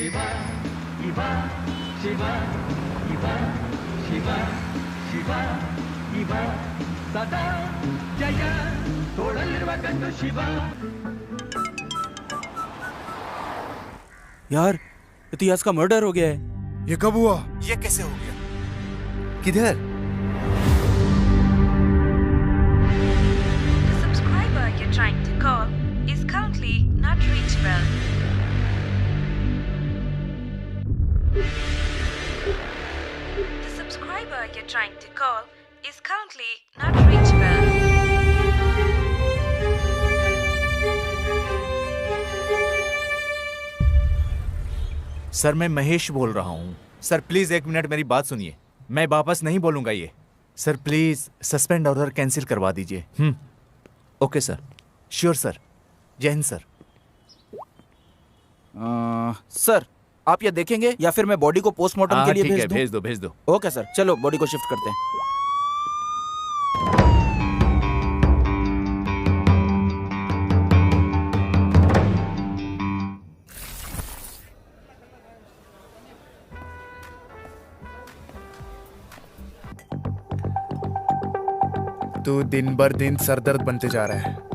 शिवा इवा शिवा इवा शिवा शिवा इवा सदा जय तोड़लिरुवगंतु शिवा। यार इतिहास का मर्डर हो गया है। ये कब हुआ? ये कैसे हो गया? किधर? The subscriber you're trying to call is currently not reachable. The subscriber you're trying to call is currently not reachable. Sir मैं महेश बोल रहा हूँ। सर प्लीज 1 मिनट मेरी बात सुनिए। मैं वापस नहीं बोलूंगा ये। Sir please suspend order cancel करवा दीजिए। Okay sir. Sure sir. जय हिंद सर। सर आप ये देखेंगे या फिर मैं बॉडी को पोस्टमार्टम के लिए ठीक है, भेज दूं? भेज दो। ओके सर, चलो बॉडी को शिफ्ट करते हैं। तू दिन भर दिन सरदर्द बनते जा रहा है।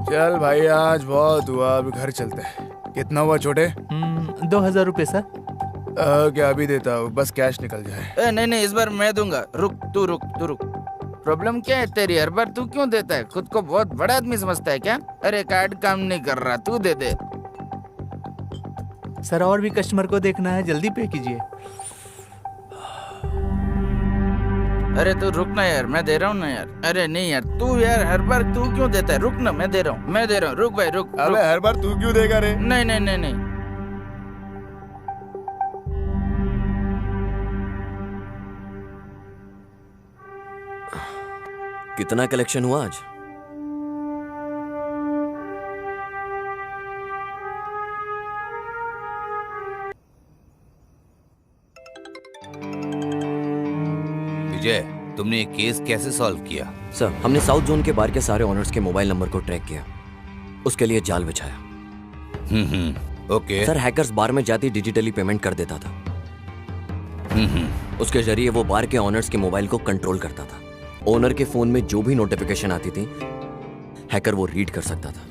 चल भाई आज बहुत हुआ, अभी घर चलते हैं। कितना हुआ छोटे? 2000 रुपये सर। क्या अभी देता हूँ, बस कैश निकल जाए। नहीं इस बार मैं दूंगा। रुक तू रुक। प्रॉब्लम क्या है तेरी? हर बार तू क्यों देता है? खुद को बहुत बड़ा आदमी समझता है क्या? अरे कार्ड काम नहीं कर रहा, तू दे दे। सर और भी कस्टमर को देखना है, जल्दी पे कीजिए। अरे तू रुक ना यार, मैं दे रहा हूँ ना यार। अरे नहीं यार, तू यार हर बार तू क्यों देता है? रुक ना, मैं दे रहा हूँ। रुक भाई रुक। अबे हर बार तू क्यों देगा रे? नहीं। कितना कलेक्शन हुआ आज? विजय, तुमने ये केस कैसे सॉल्व किया? सर हमने साउथ जोन के बार के सारे ओनर्स के मोबाइल नंबर को ट्रैक किया, उसके लिए जाल बिछाया। ओके। सर हैकर्स बार में जाती डिजिटली पेमेंट कर देता था। उसके जरिए वो बार के ओनर्स के मोबाइल को कंट्रोल करता था। ओनर के फोन में जो भी नोटिफिकेशन आती थी हैकर वो रीड कर सकता था।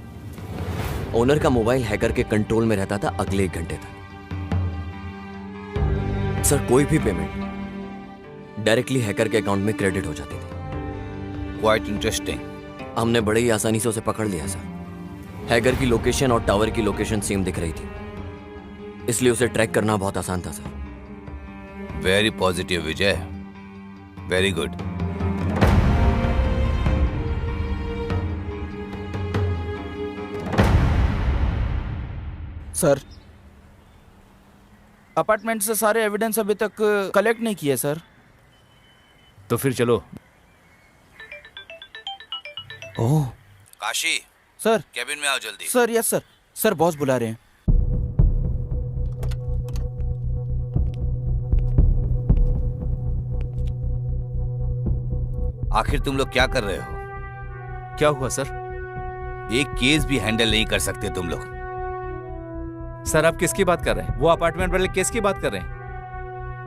ओनर का मोबाइल हैकर के कंट्रोल में रहता था अगले 1 घंटे तक। सर कोई भी पेमेंट डायरेक्टली हैकर के अकाउंट में क्रेडिट हो जाती थी। Quite interesting. हमने बड़े ही आसानी से उसे पकड़ लिया सर। हैकर की लोकेशन और टावर की लोकेशन सेम दिख रही थी, इसलिए उसे ट्रैक करना बहुत आसान था सर। वेरी पॉजिटिव विजय, वेरी गुड। सर अपार्टमेंट से सारे एविडेंस अभी तक कलेक्ट नहीं किए सर। तो फिर चलो। ओह काशी, सर। कैबिन में आओ जल्दी। Sir yes sir. Sir boss बुला रहे हैं। आखिर तुम लोग क्या कर रहे हो? क्या हुआ सर? एक केस भी हैंडल नहीं कर सकते तुम लोग। सर आप किसकी बात कर रहे हैं? वो अपार्टमेंट वाले केस की बात कर रहे हैं?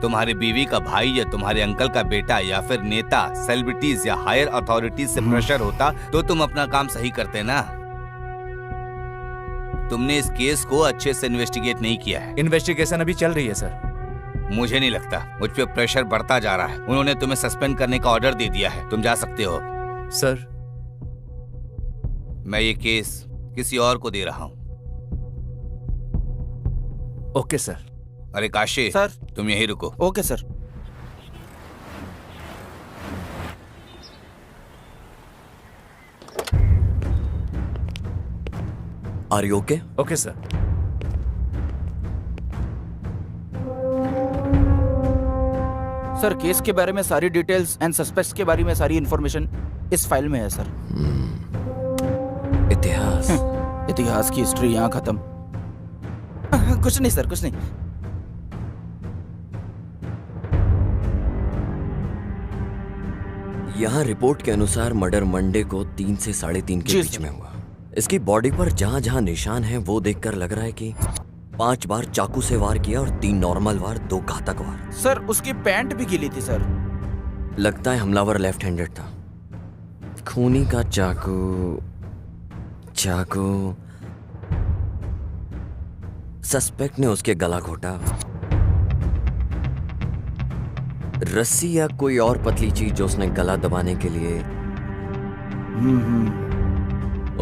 तुम्हारी बीवी का भाई या तुम्हारे अंकल का बेटा या फिर नेता, सेलिब्रिटीज या हायर अथॉरिटीज से प्रेशर होता तो तुम अपना काम सही करते ना। तुमने इस केस को अच्छे से इन्वेस्टिगेट नहीं किया है। इन्वेस्टिगेशन अभी चल रही है सर। मुझे नहीं लगता, मुझ पे प्रेशर बढ़ता जा रहा है। उन्होंने तुम्हें सस्पेंड करने का ऑर्डर दे दिया है, तुम जा सकते हो। सर मैं ये केस किसी और को दे रहा हूं। Okay sir. अरे काशी सर। तुम यहीं रुको। Okay sir. Are you okay? Okay sir. Sir case के बारे में सारी डिटेल्स एंड सस्पेक्ट्स के बारे में सारी इंफॉर्मेशन इस फाइल में है सर। इतिहास। इतिहास की हिस्ट्री यहाँ खत्म। कुछ नहीं सर, कुछ नहीं। यहाँ रिपोर्ट के अनुसार मर्डर मंडे को 3 से 3:30 के जी बीच सर। में हुआ। इसकी बॉडी पर जहाँ जहाँ निशान है वो देखकर लग रहा है कि 5 बार चाकू से वार किया और 3 नॉर्मल वार, 2 घातक वार। सर उसकी पैंट भी गीली थी सर। लगता है हमलावर लेफ्ट हैंडेड था। खूनी का चाकू सस्पेक्ट ने उसके गला घोटा। रस्सी या कोई और पतली चीज जो उसने गला दबाने के लिए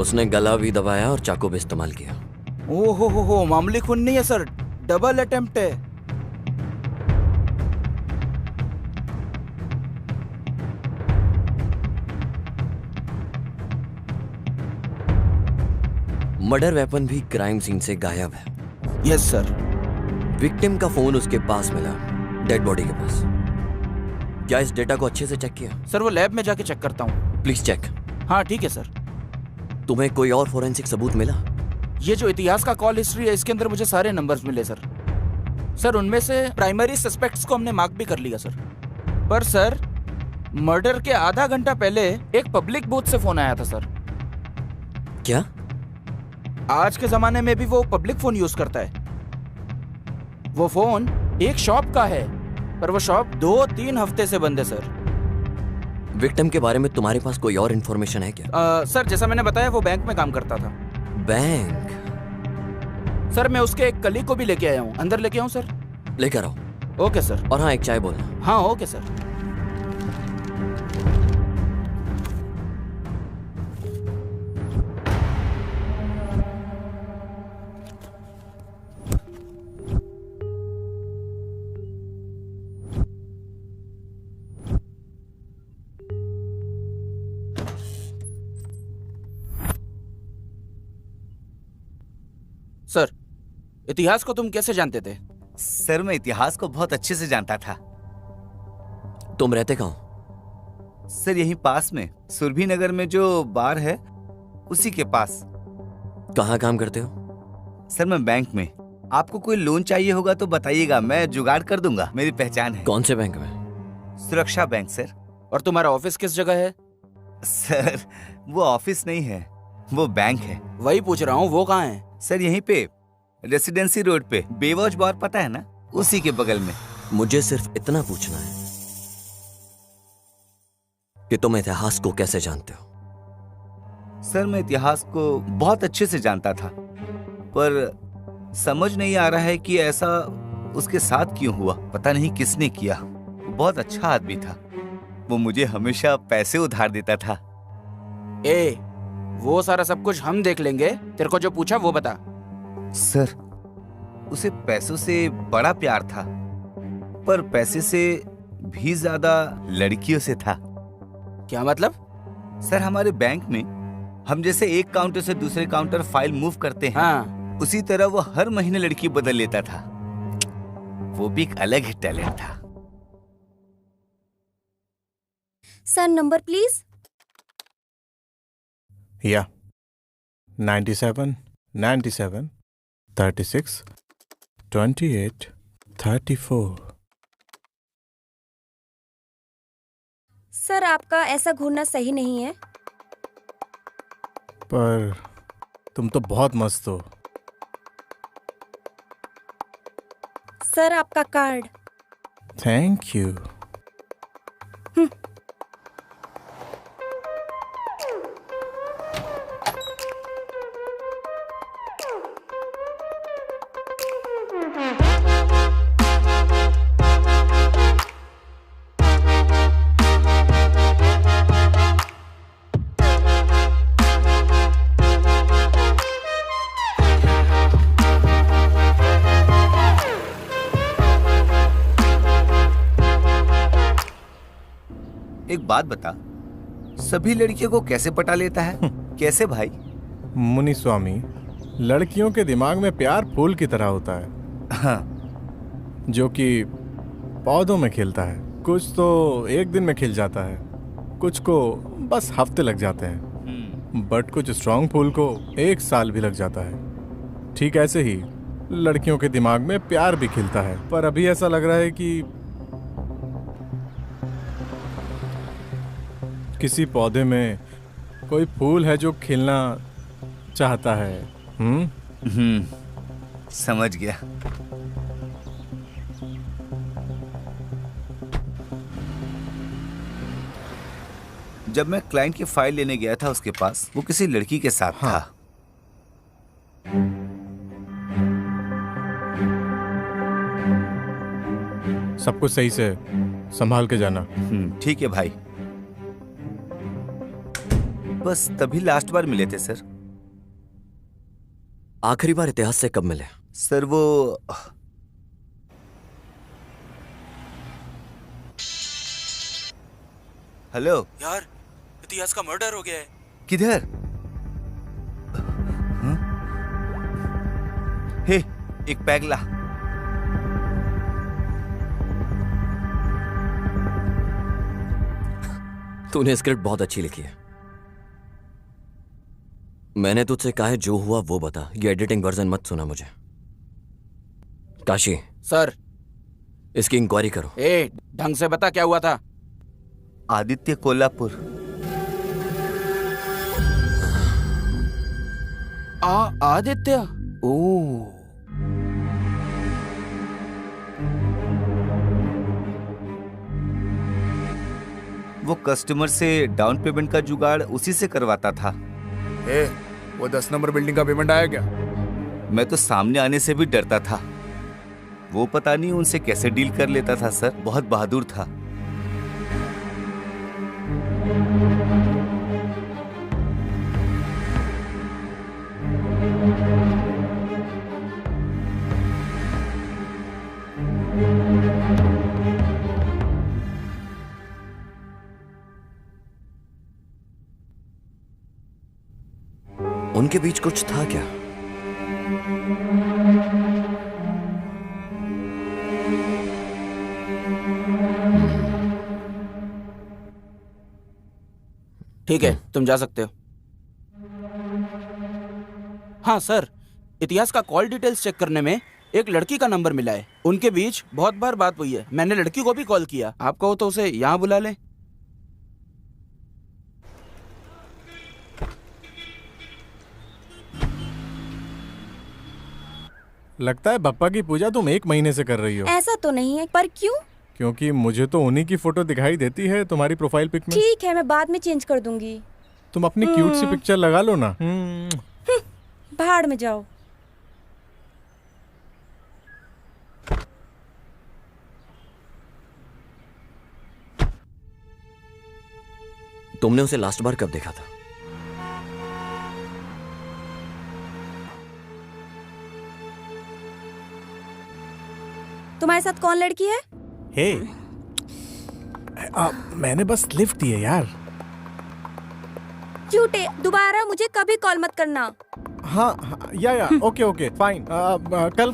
उसने गला भी दबाया और चाकू भी इस्तेमाल किया। ओ हो मामूली खून नहीं है सर, डबल अटेम्प्ट है। मर्डर वेपन भी क्राइम सीन से गायब है। Yes sir. विक्टिम का फोन उसके पास मिला, डेड बॉडी के पास। क्या इस डेटा को अच्छे से चेक किया? सर वो लैब में जाके चेक करता हूँ। Please check. हाँ ठीक है सर। तुम्हें कोई और फोरेंसिक सबूत मिला? ये जो इतिहास का कॉल हिस्ट्री है इसके अंदर मुझे सारे नंबर्स मिले सर। सर उनमें से प्राइमरी सस्पेक्ट्स को हमने मार्क भी कर लिया सर। पर सर मर्डर के आधा घंटा पहले एक पब्लिक बूथ से फोन आया था सर। क्या? आज के जमाने में भी वो पब्लिक फोन यूज करता है। वो फोन एक शॉप का है पर वो शॉप 2-3 हफ्ते से बंद है सर। विक्टिम के बारे में तुम्हारे पास कोई और इन्फॉर्मेशन है क्या? सर जैसा मैंने बताया वो बैंक में काम करता था। बैंक? सर मैं उसके एक कलीग को भी लेके आया हूँ। अंदर लेके आऊँ सर? लेकर आओ। Okay sir. और हाँ, एक चाय बोलना। हाँ ओके सर। सर इतिहास को तुम कैसे जानते थे? सर मैं इतिहास को बहुत अच्छे से जानता था। तुम रहते कहाँ? सर यहीं पास में सुरभि नगर में जो बार है उसी के पास। कहाँ काम करते हो? सर मैं बैंक में। आपको कोई लोन चाहिए होगा तो बताइएगा, मैं जुगाड़ कर दूंगा, मेरी पहचान है। कौन से बैंक में? सुरक्षा बैंक सर। और तुम्हारा ऑफिस किस जगह है? सर वो ऑफिस नहीं है, वो बैंक है। वही पूछ रहा हूँ, वो कहाँ है? सर यहीं पे रेसिडेंसी रोड पे, बेवॉच बार पता है ना, उसी के बगल में। मुझे सिर्फ इतना पूछना है कि तुम इतिहास को कैसे जानते हो? सर मैं इतिहास को बहुत अच्छे से जानता था पर समझ नहीं आ रहा है कि ऐसा उसके साथ क्यों हुआ। पता नहीं किसने किया। वो बहुत अच्छा आदमी था। वो मुझे हमेशा पैसे उधार देता था। वो सारा सब कुछ हम देख लेंगे, तेरे को जो पूछा वो बता। सर उसे पैसों से बड़ा प्यार था पर पैसे से भी ज्यादा लड़कियों से था। क्या मतलब? सर हमारे बैंक में हम जैसे एक काउंटर से दूसरे काउंटर फाइल मूव करते हैं, हाँ। उसी तरह वो हर महीने लड़की बदल लेता था। वो भी एक अलग ही टैलेंट था। Sir number please. या 97 97 36 28 34। सर आपका ऐसा घूरना सही नहीं है। पर तुम तो बहुत मस्त हो। सर आपका कार्ड। Thank you. एक बात बता, सभी लड़कियों को कैसे पटा लेता है? कैसे भाई? मुनि स्वामी, लड़कियों के दिमाग में प्यार फूल की तरह होता है, हाँ, जो कि पौधों में खिलता है। कुछ तो एक दिन में खिल जाता है, कुछ को बस हफ्ते लग जाते हैं, बट कुछ स्ट्रांग फूल को 1 साल भी लग जाता है। ठीक ऐसे ही लड़कियों के दिमाग में प्यार भी खिलता है, पर अभी ऐसा लग रहा है कि किसी पौधे में कोई फूल है जो खिलना चाहता है। समझ गया। जब मैं क्लाइंट की फाइल लेने गया था उसके पास, वो किसी लड़की के साथ था। सब कुछ सही से संभाल के जाना। ठीक है भाई। बस तभी लास्ट बार मिले थे सर। आखिरी बार इतिहास से कब मिले? सर वो हेलो यार, इतिहास का मर्डर हो गया है। किधर? हे, एक पैग ला। तूने स्क्रिप्ट बहुत अच्छी लिखी है। मैंने तुझसे कहा है जो हुआ वो बता, ये एडिटिंग वर्जन मत सुना मुझे। काशी सर, इसकी इंक्वायरी करो। ढंग से बता क्या हुआ था। आदित्य कोल्हापुर। आदित्य? ओ, वो कस्टमर से डाउन पेमेंट का जुगाड़ उसी से करवाता था। वो 10 नंबर बिल्डिंग का पेमेंट आया क्या? मैं तो सामने आने से भी डरता था। वो पता नहीं उनसे कैसे डील कर लेता था सर, बहुत बहादुर था। उनके बीच कुछ था क्या? ठीक है, तुम जा सकते हो। हाँ सर, इतिहास का कॉल डिटेल्स चेक करने में एक लड़की का नंबर मिला है। उनके बीच बहुत बार बात हुई है। मैंने लड़की को भी कॉल किया। आप कहो तो उसे यहाँ बुला ले। लगता है बप्पा की पूजा तुम 1 महीने से कर रही हो। ऐसा तो नहीं है, पर क्यों? क्योंकि मुझे तो उन्हीं की फोटो दिखाई देती है तुम्हारी प्रोफाइल पिक में। ठीक है, मैं बाद में चेंज कर दूंगी। तुम अपनी क्यूट सी पिक्चर लगा लो ना। भाड़ में जाओ। तुमने उसे लास्ट बार कब देखा था? तुम्हारे साथ कौन लड़की है? हे, मैंने बस लिफ्ट दी है यार। झूठे, दोबारा मुझे कभी कॉल मत करना। हाँ, या ओके फाइन।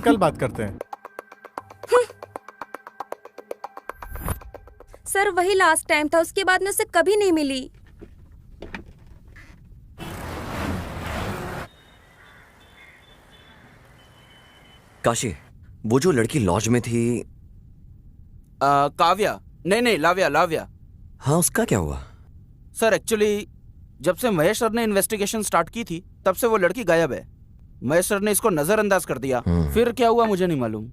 कल बात करते हैं। सर, वही लास्ट टाइम था, उसके बाद मैं उससे कभी नहीं मिली। काशी, वो जो लड़की लॉज में थी, काव्या? नहीं, लाव्या। हाँ, उसका क्या हुआ? सर एक्चुअली जब से महेश सर ने इन्वेस्टिगेशन स्टार्ट की थी तब से वो लड़की गायब है। महेश सर ने इसको नजरअंदाज कर दिया। फिर क्या हुआ मुझे नहीं मालूम।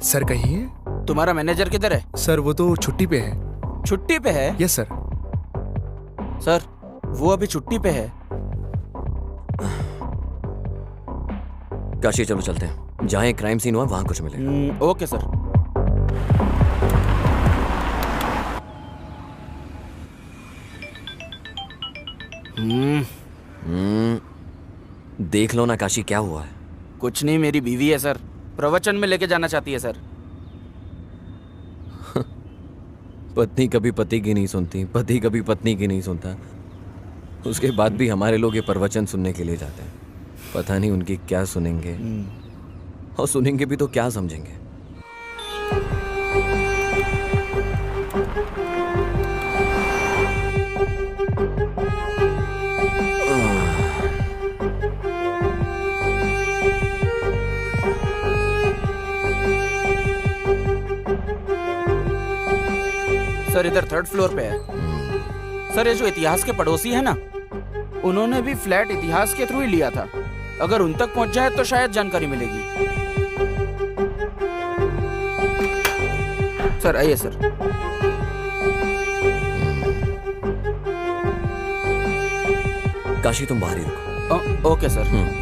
सर कहिए। तुम्हारा मैनेजर किधर है? सर वो तो छुट्टी पे है। छुट्टी पे है? Yes sir. सर, वो अभी छुट्टी पे है। काशी, चलो चलते हैं। जहाँ एक क्राइम सीन हुआ वहां कुछ मिले। Okay sir. देख लो ना काशी, क्या हुआ है? कुछ नहीं, मेरी बीवी है सर, प्रवचन में लेके जाना चाहती है सर। पत्नी कभी पति की नहीं सुनती, पति कभी पत्नी की नहीं सुनता। उसके बाद भी हमारे लोग ये प्रवचन सुनने के लिए जाते हैं। पता नहीं उनकी क्या सुनेंगे, और सुनेंगे भी तो क्या समझेंगे। सर इधर 3rd फ्लोर पे है। सर ये जो इतिहास के पड़ोसी है ना, उन्होंने भी फ्लैट इतिहास के थ्रू ही लिया था। अगर उन तक पहुंच जाए तो शायद जानकारी मिलेगी। सर आइए सर। काशी तुम बाहर ही रुको। Okay sir.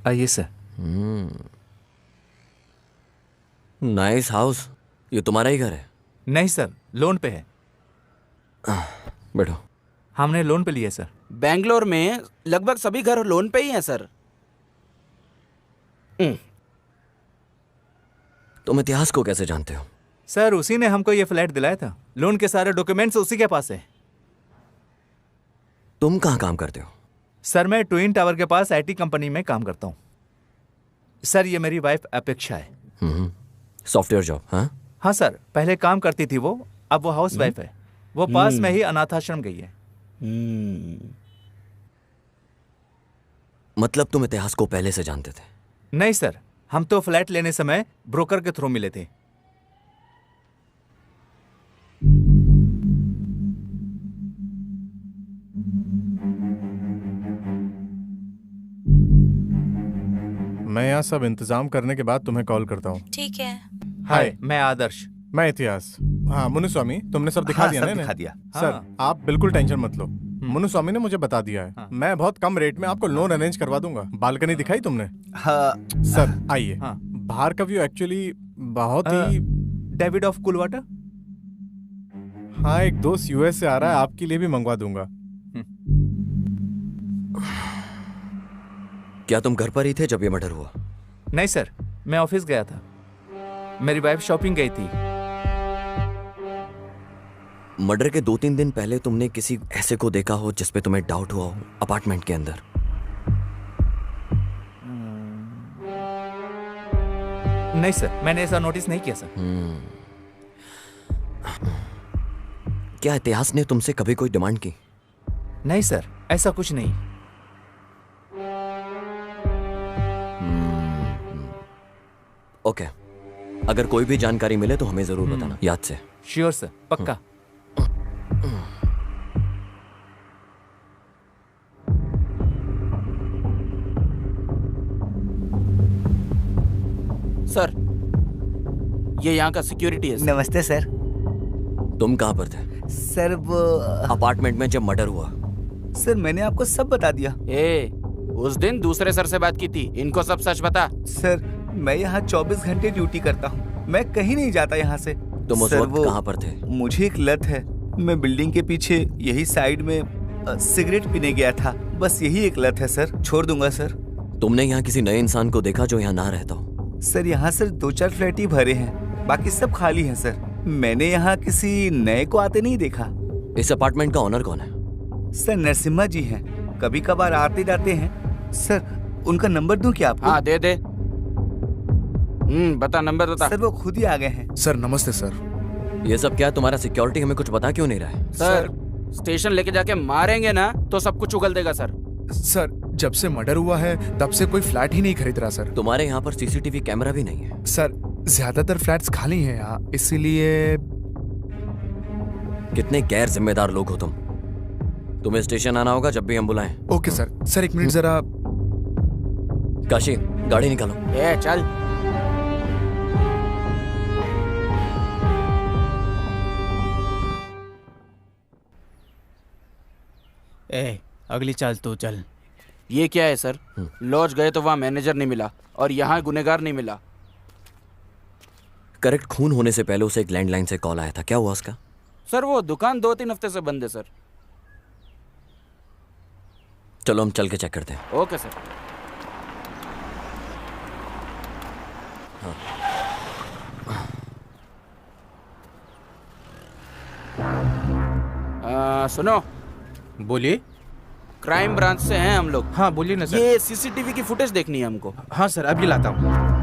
आइए सर। Nice house. ये तुम्हारा ही घर है? नहीं सर, लोन पे है। बैठो। हमने लोन पे लिया सर। बेंगलोर में लगभग सभी घर लोन पे ही हैं सर। तुम इतिहास को कैसे जानते हो? सर उसी ने हमको ये फ्लैट दिलाया था। लोन के सारे डॉक्यूमेंट्स उसी के पास है। तुम कहाँ काम करते हो? सर मैं ट्विन टावर के पास आईटी कंपनी में काम करता हूँ। सर ये मेरी वाइफ अपेक्षा है। Software job? हाँ हाँ सर, पहले काम करती थी वो, अब वो हाउस वाइफ है। वो पास में ही अनाथाश्रम गई है। मतलब तुम इतिहास को पहले से जानते थे? नहीं सर, हम तो फ्लैट लेने समय ब्रोकर के थ्रू मिले थे। मैं यहाँ सब इंतजाम करने के बाद तुम्हें कॉल करता हूँ। ठीक है। हाय, मैं आदर्श। मैं इतिहास। हाँ मुनुस्वामी, तुमने सब दिखा दिया सब ना दिखा इन्हें? दिया। सर हाँ। आप बिल्कुल टेंशन मत लो। मुनुस्वामी ने मुझे बता दिया है। मैं बहुत कम रेट में आपको लोन अरेंज करवा दूंगा। बालकनी दिखाई तुमने? हाँ सर आइए। हाँ। बाहर का व्यू एक्चुअली बहुत ही डेविड ऑफ कुलवाटा। हाँ, एक दोस्त यूएस से आ रहा है, आपके लिए भी मंगवा दूंगा। क्या तुम घर पर ही थे जब ये मर्डर हुआ? नहीं सर, मैं ऑफिस गया था। मेरी वाइफ शॉपिंग गई थी। मर्डर के 2-3 दिन पहले तुमने किसी ऐसे को देखा हो जिस पे तुम्हें डाउट हुआ हो अपार्टमेंट के अंदर? नहीं सर, मैंने ऐसा नोटिस नहीं किया सर। क्या इतिहास ने तुमसे कभी कोई डिमांड की? नहीं सर, ऐसा कुछ नहीं। ओके, अगर कोई भी जानकारी मिले तो हमें जरूर बताना, याद से। श्योर सर, पक्का। सर ये यहाँ का सिक्योरिटी है सर। नमस्ते सर। तुम कहाँ पर थे? सर वो अपार्टमेंट में जब मर्डर हुआ। सर मैंने आपको सब बता दिया। उस दिन दूसरे सर से बात की थी, इनको सब सच बता। सर मैं यहाँ 24 घंटे ड्यूटी करता हूँ, मैं कहीं नहीं जाता यहाँ से। तुम उस सर, वक्त वो कहाँ पर थे? मुझे एक लत है, मैं बिल्डिंग के पीछे यही साइड में सिगरेट पीने गया था। बस यही एक लत है सर, छोड़ दूंगा सर। तुमने यहाँ किसी नए इंसान को देखा जो यहाँ ना रहता हो? सर यहाँ सिर्फ 2-4 फ्लैट ही भरे हैं, बाकी सब खाली हैं सर। मैंने यहाँ किसी नए को आते नहीं देखा। इस अपार्टमेंट का ओनर कौन है? सर नरसिम्हा जी हैं, कभी कभार आते जाते हैं। सर उनका नंबर दूं क्या आपको? हाँ दे दे। बता नंबर बता। सर वो खुद ही आ गए हैं। सर नमस्ते सर। ये सब क्या तुम्हारा सिक्योरिटी हमें कुछ बता क्यों नहीं रहा है? सर स्टेशन लेके जाके मारेंगे ना तो सब कुछ उगल देगा सर। सर जब से मर्डर हुआ है तब से कोई फ्लैट ही नहीं खरीद रहा सर। तुम्हारे यहाँ पर सीसीटीवी कैमरा भी नहीं है। सर ज्यादातर फ्लैट्स खाली हैं यहाँ, इसीलिए। कितने गैर जिम्मेदार लोग हो तुम। तुम्हें स्टेशन आना होगा जब भी हम बुलाएं। Okay sir. सर एक मिनट जरा। काशी गाड़ी निकालो। ए चल। ए अगली चाल तू चल। ये क्या है सर? लॉज गए तो वहाँ मैनेजर नहीं मिला और यहाँ गुनेगार नहीं मिला। करेक्ट, खून होने से पहले उसे एक लैंडलाइन से कॉल आया था, क्या हुआ उसका? सर वो दुकान 2-3 हफ्ते से बंद है सर। चलो हम चल के चेक करते हैं। Okay sir. सुनो, बोलिए। क्राइम ब्रांच से हैं हम लोग। हाँ बोलिए ना सर। ये सीसीटीवी की फुटेज देखनी है हमको। हाँ सर अभी लाता हूँ।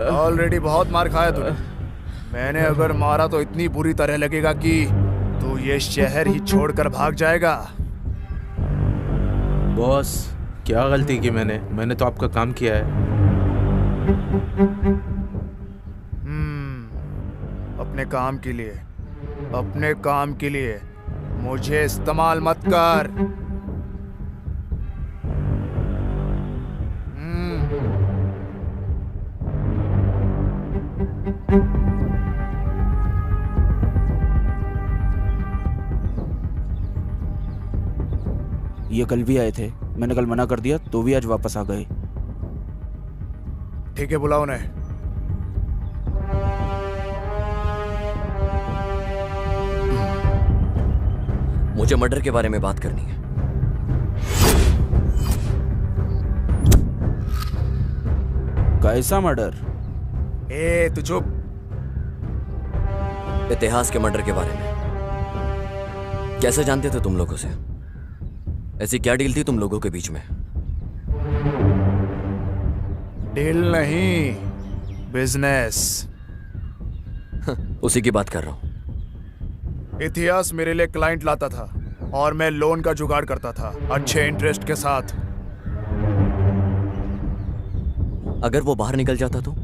ऑलरेडी बहुत मार खाया तूने। मैंने अगर मारा तो इतनी बुरी तरह लगेगा कि तू ये शहर ही छोड़कर भाग जाएगा। बॉस क्या गलती की मैंने तो आपका काम किया है। अपने काम के लिए मुझे इस्तेमाल मत कर। ये कल भी आए थे, मैंने कल मना कर दिया तो भी आज वापस आ गए। ठीक है बुलाओ उन्हें। मुझे मर्डर के बारे में बात करनी है। कैसा मर्डर? ए तू चुप। इतिहास के मर्डर के बारे में। कैसे जानते थे तुम लोगों से? ऐसी क्या डील थी तुम लोगों के बीच में? डील नहीं, बिजनेस। उसी की बात कर रहा हूं। इतिहास मेरे लिए क्लाइंट लाता था और मैं लोन का जुगाड़ करता था अच्छे इंटरेस्ट के साथ। अगर वो बाहर निकल जाता तो?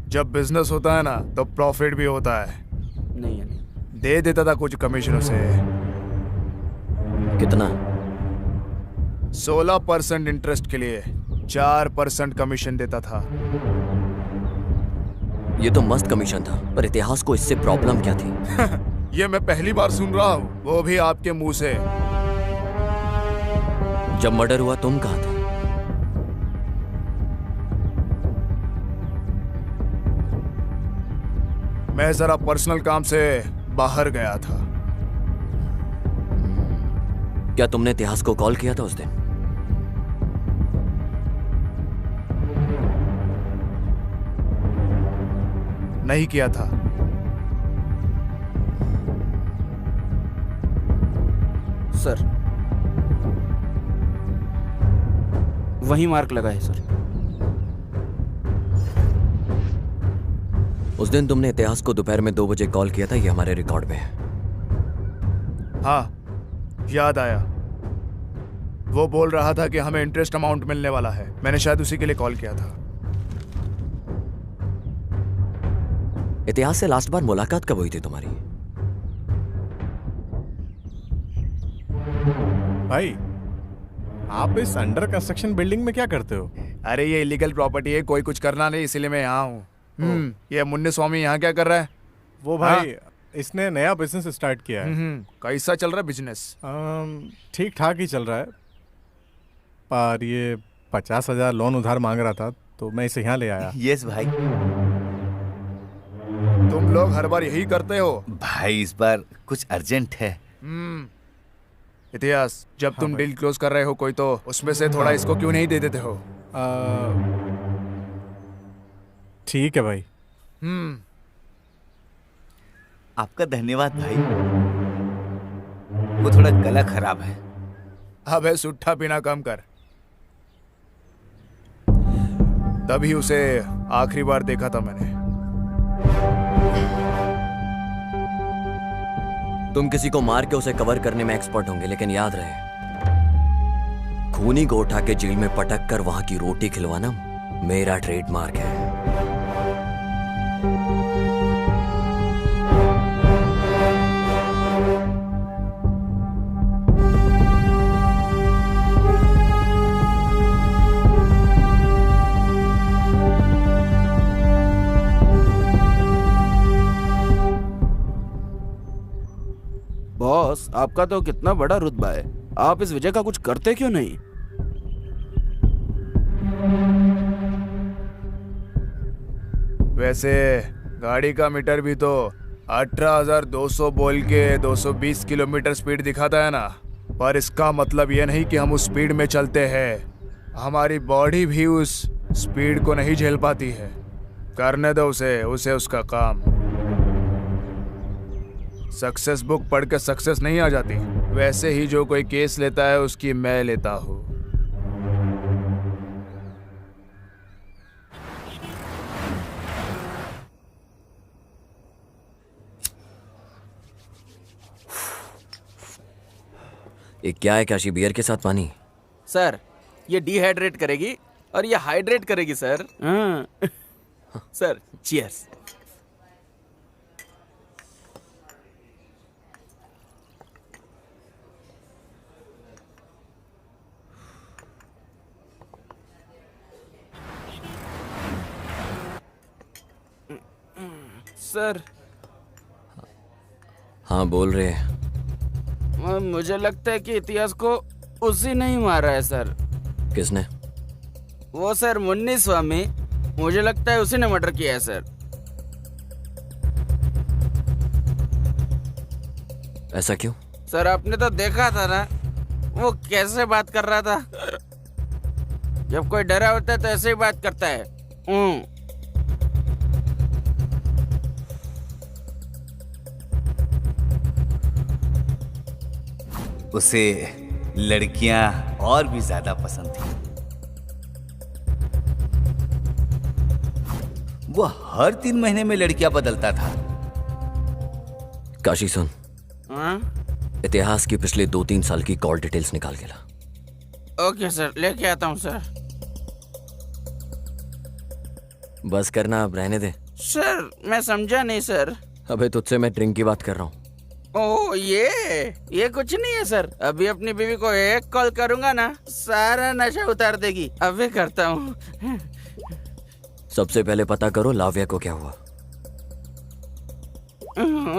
जब बिजनेस होता है ना तो प्रॉफिट भी होता है। नहीं। दे देता था कुछ कमीशन उसे। कितना? 16% इंटरेस्ट के लिए 4% कमीशन देता था। ये तो मस्त कमीशन था, पर इतिहास को इससे प्रॉब्लम क्या थी? ये मैं पहली बार सुन रहा हूँ, वो भी आपके मुंह से। जब मर्डर हुआ तुम कहाँ थे? मैं जरा पर्सनल काम से बाहर गया था। क्या तुमने इतिहास को कॉल किया था उस दिन? नहीं किया था। सर वही मार्क लगा है सर। उस दिन तुमने इतिहास को दोपहर में 2 बजे कॉल किया था, ये हमारे रिकॉर्ड में है। हाँ याद आया। वो बोल रहा था कि हमें इंटरेस्ट अमाउंट मिलने वाला है। मैंने शायद उसी के लिए कॉल किया था। इतिहास से लास्ट बार मुलाकात कब हुई थी तुम्हारी? भाई आप इस अंडर कंस्ट्रक्शन बिल्डिंग में क्या करते हो? अरे ये इलीगल प्रॉपर्टी है, कोई कुछ करना नहीं, इसीलिए मैं यहाँ हूँ। ये मुन्ने स्वामी यहाँ क्या कर रहा है? वो भाई इसने नया बिजनेस स्टार्ट किया है। कैसा चल रहा है बिजनेस? ठीक ठाक ही चल रहा है, पर ये 50,000 लोन उधार मांग रहा था तो मैं इसे यहाँ ले आया। यस भाई। तुम लोग हर बार यही करते हो। भाई इस बार कुछ अर्जेंट है। इतिहास, जब तुम डील क्लोज कर रहे हो कोई तो उसमें से थोड़ा इसको क्यों नहीं दे देते हो? ठीक है भाई। आपका धन्यवाद भाई। वो थोड़ा गला खराब है। अबे सुट्ठा पीना कम कर। तभी उसे आखिरी बार देखा था मैंने। तुम किसी को मार के उसे कवर करने में एक्सपर्ट होंगे, लेकिन याद रहे, खूनी को उठा के जेल में पटक कर वहां की रोटी खिलवाना मेरा ट्रेडमार्क है। बॉस, आपका तो कितना बड़ा रुतबा है, आप इस वजह का कुछ करते क्यों नहीं? वैसे गाड़ी का मीटर भी तो 18,200 बोल के 220 किलोमीटर स्पीड दिखाता है ना। पर इसका मतलब यह नहीं कि हम उस स्पीड में चलते हैं। हमारी बॉडी भी उस स्पीड को नहीं झेल पाती है। करने दो उसे उसका काम। सक्सेस बुक पढ़ के सक्सेस नहीं आ जाती। वैसे ही जो कोई केस लेता है उसकी मैं लेता हूँ। ये क्या है काशी? बियर के साथ पानी? सर, ये डिहाइड्रेट करेगी और ये हाइड्रेट करेगी सर। Sir, cheers. सर। हाँ, बोल रहे हैं। मुझे लगता है कि इतिहास को उसी ने ही मारा है सर। किसने? वो सर मुन्नी स्वामी, मुझे लगता है उसी ने मर्डर किया है सर। ऐसा क्यों? सर, आपने तो देखा था ना वो कैसे बात कर रहा था। जब कोई डरा होता है तो ऐसे ही बात करता है। उसे लड़कियां और भी ज्यादा पसंद थी। वो हर 3 महीने में लड़कियां बदलता था। काशी सुन, इतिहास की पिछले 2-3 साल की कॉल डिटेल्स निकाल के ला। ओके सर, लेके आता हूँ सर। बस करना, अब रहने दे। सर, मैं समझा नहीं सर। अबे तुझसे मैं ड्रिंक की बात कर रहा हूँ। ओ ये कुछ नहीं है सर। अभी अपनी बीवी को एक कॉल करूंगा ना, सारा नशा उतार देगी। अभी करता हूँ। सबसे पहले पता करो लाव्या को क्या हुआ।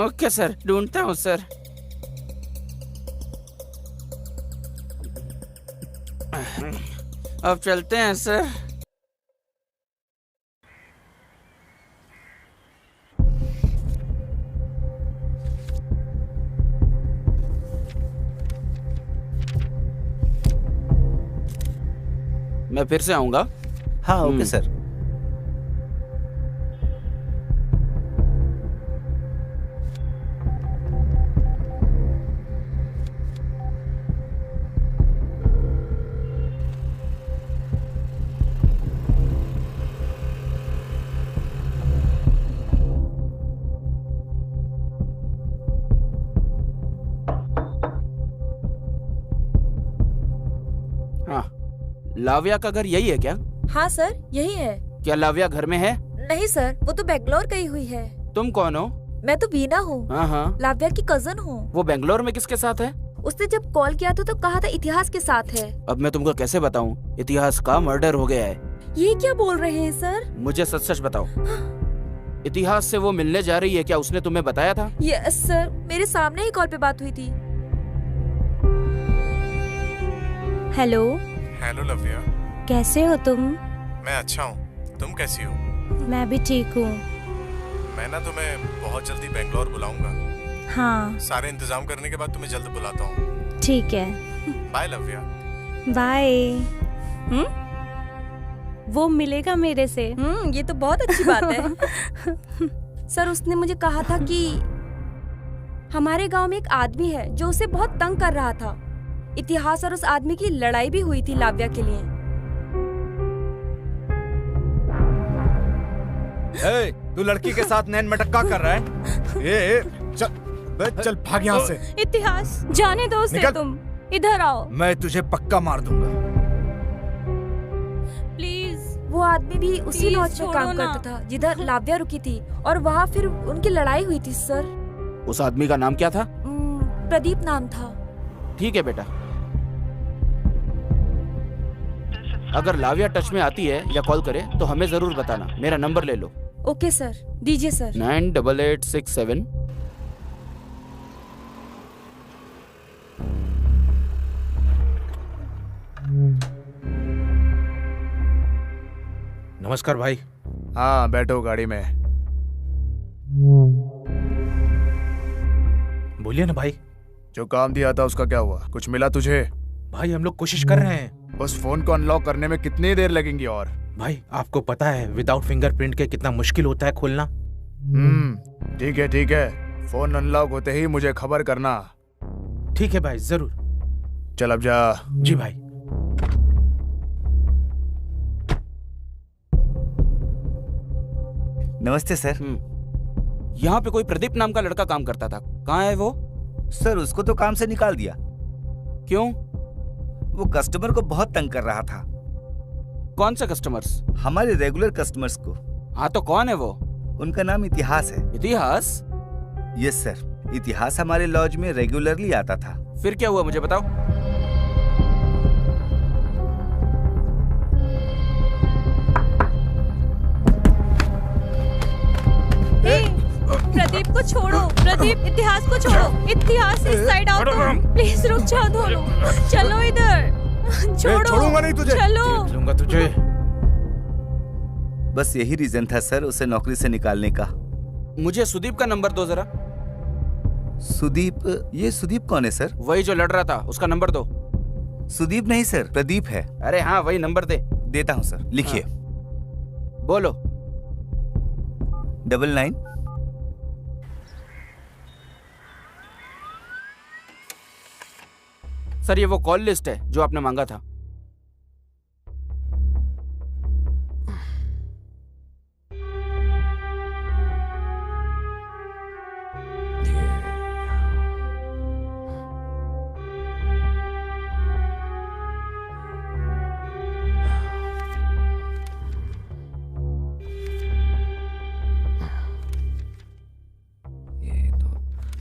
ओके सर, ढूंढता हूँ सर। अब चलते हैं सर। मैं फिर से आऊंगा। हाँ ओके सर। लाव्या का घर यही है क्या? हाँ सर, यही है। क्या लाव्या घर में है? नहीं सर, वो तो बेंगलोर गई हुई है। तुम कौन हो? मैं तो बीना हूँ। हाँ। लाव्या की कजन हूँ। वो बेंगलोर में किसके साथ है? उसने जब कॉल किया था तो कहा था इतिहास के साथ है। अब मैं तुमको कैसे बताऊँ? इतिहास का मर्डर हो गया है। ये क्या बोल रहे हैं सर? मुझे सच सच बताओ। इतिहास से वो मिलने जा रही है क्या? उसने तुम्हें बताया था? यस सर, मेरे सामने ही कॉल पे बात हुई थी। हेलो। हेलो लव्या, कैसे हो तुम? मैं अच्छा हूँ, तुम कैसी हो? मैं भी ठीक हूँ। मैं ना तुम्हें बहुत जल्दी बेंगलोर बुलाऊंगा। हाँ सारे इंतजाम करने के बाद तुम्हें जल्द बुलाता हूँ। ठीक है, बाय लव्या। बाय। वो मिलेगा मेरे से। ये तो बहुत अच्छी बात है। सर, उसने मुझे कहा था कि हमारे गांव में एक आदमी है जो उसे बहुत तंग कर रहा था। इतिहास और उस आदमी की लड़ाई भी हुई थी लाव्या के लिए। तू लड़की के साथ नैन मटक्का कर रहा है? चल भाग यहाँ से। इतिहास, जाने दो उसे। तुम इधर आओ। मैं तुझे पक्का मार दूंगा। प्लीज। वो आदमी भी उसी लॉज में काम करता था जिधर लाव्या रुकी थी, और वहाँ फिर उनकी लड़ाई हुई थी। सर, उस आदमी का नाम क्या था? प्रदीप नाम था। ठीक है बेटा, अगर लाव्या टच में आती है या कॉल करे तो हमें जरूर बताना। मेरा नंबर ले लो। ओके सर, दीजिए सर। 98867। नमस्कार भाई। हाँ बैठो गाड़ी में। बोलिए ना भाई। जो काम दिया था उसका क्या हुआ? कुछ मिला तुझे? भाई हम लोग कोशिश कर रहे हैं। उस फोन को अनलॉक करने में कितनी देर लगेंगी? और भाई आपको पता है विदाउट फिंगरप्रिंट के कितना मुश्किल होता है खोलना। ठीक है ठीक है, फोन अनलॉक होते ही मुझे खबर करना। ठीक है भाई, जरूर। चल अब जा। जी भाई। नमस्ते सर। यहाँ पे कोई प्रदीप नाम का लड़का काम करता था, कहाँ है वो? सर, उसको तो काम से निकाल दिया। क्यों? वो कस्टमर को बहुत तंग कर रहा था। कौन से कस्टमर्स? हमारे रेगुलर कस्टमर्स को। हाँ तो कौन है वो? उनका नाम इतिहास है। इतिहास? यस सर, इतिहास हमारे लॉज में रेगुलरली आता था। फिर क्या हुआ मुझे बताओ। प्रदीप को छोड़ो। प्रदीप, इतिहास को छोड़ो। इतिहास इस साइड आओ तुम। प्लीज रुक जाओ दोनों। चलो इधर। छोड़ूंगा नहीं तुझे। चलो। देख लूंगा तुझे। बस यही रीजन था सर उसे नौकरी से निकालने का। मुझे सुदीप का नंबर दो जरा। सुदीप? ये सुदीप कौन है सर? वही जो लड़ रहा था, उसका नंबर दो। सुदीप नहीं सर, प्रदीप है। अरे हाँ, वही नंबर दे। देता हूँ सर, लिखिए। बोलो। 99। सर, ये वो कॉल लिस्ट है जो आपने मांगा था।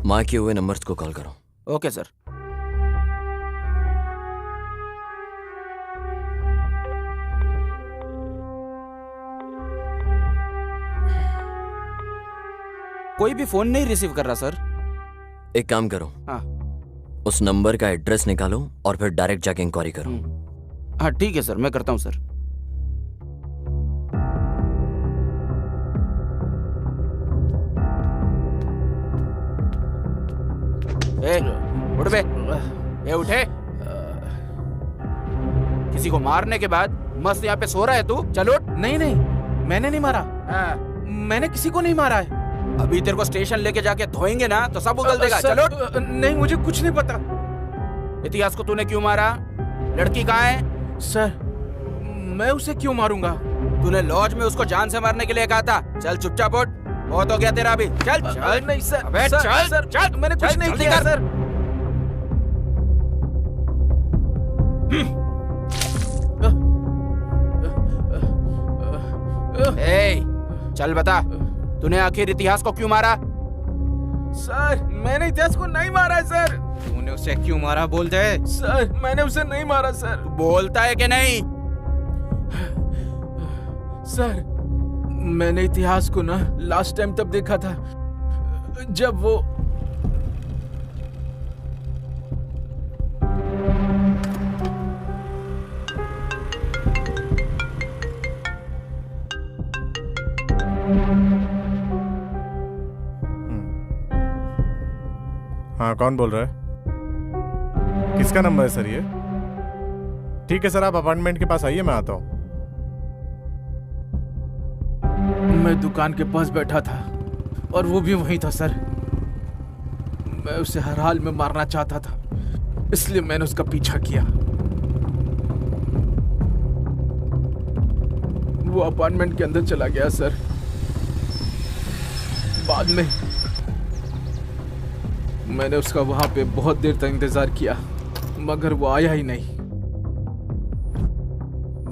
माँ के हुए नंबर्स को कॉल करो। Okay sir. कोई भी फोन नहीं रिसीव कर रहा सर। एक काम करो, हाँ, उस नंबर का एड्रेस निकालो और फिर डायरेक्ट जाके इंक्वायरी करो। हाँ ठीक है सर, मैं करता हूँ सर। उठ बे। उठे। किसी को मारने के बाद मस्त यहाँ पे सो रहा है तू? चलो। नहीं नहीं, मैंने नहीं मारा। मैंने किसी को नहीं मारा है। अभी तेरे को स्टेशन लेके जाके धोएंगे ना तो सब उगल देगा। चलो। नहीं, मुझे कुछ नहीं पता। इतिहास को तूने क्यों मारा? लड़की कहाँ है? सर, मैं उसे क्यों मारूंगा? तूने लॉज में उसको जान से मारने के लिए कहा था। चल चुपचाप उठ, बहुत हो गया तेरा अभी। चल चल। नहीं सर। अबे सर, चल सर, चल। मैंने कुछ नहीं किया सर। चल बता, तूने आखिर इतिहास को क्यों मारा? सर, मैंने इतिहास को नहीं मारा है सर। तूने उसे क्यों मारा? बोल दे। सर, मैंने उसे नहीं मारा सर। बोलता है कि नहीं? सर, मैंने इतिहास को ना लास्ट टाइम तब देखा था जब वो हाँ, कौन बोल रहा है? किसका नंबर है सर ये? ठीक है सर, आप अपार्टमेंट के पास आइए, मैं आता हूँ। मैं दुकान के पास बैठा था और वो भी वहीं था सर। मैं उसे हर हाल में मारना चाहता था, इसलिए मैंने उसका पीछा किया। वो अपार्टमेंट के अंदर चला गया सर। बाद में मैंने उसका वहां पे बहुत देर तक इंतजार किया, मगर वो आया ही नहीं।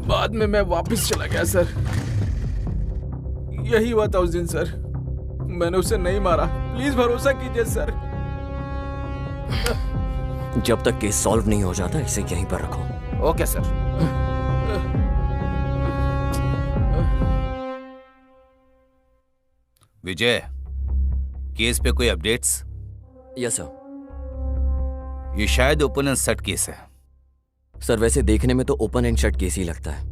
बाद में मैं वापस चला गया सर। यही हुआ था उस दिन सर। मैंने उसे नहीं मारा, प्लीज भरोसा कीजिए सर। जब तक केस सॉल्व नहीं हो जाता इसे यहीं पर रखो। Okay sir. विजय, केस पे कोई अपडेट्स? Yes sir. ये शायद ओपन एंड शट केस है। सर वैसे देखने में तो ओपन एंड शट केस ही लगता है,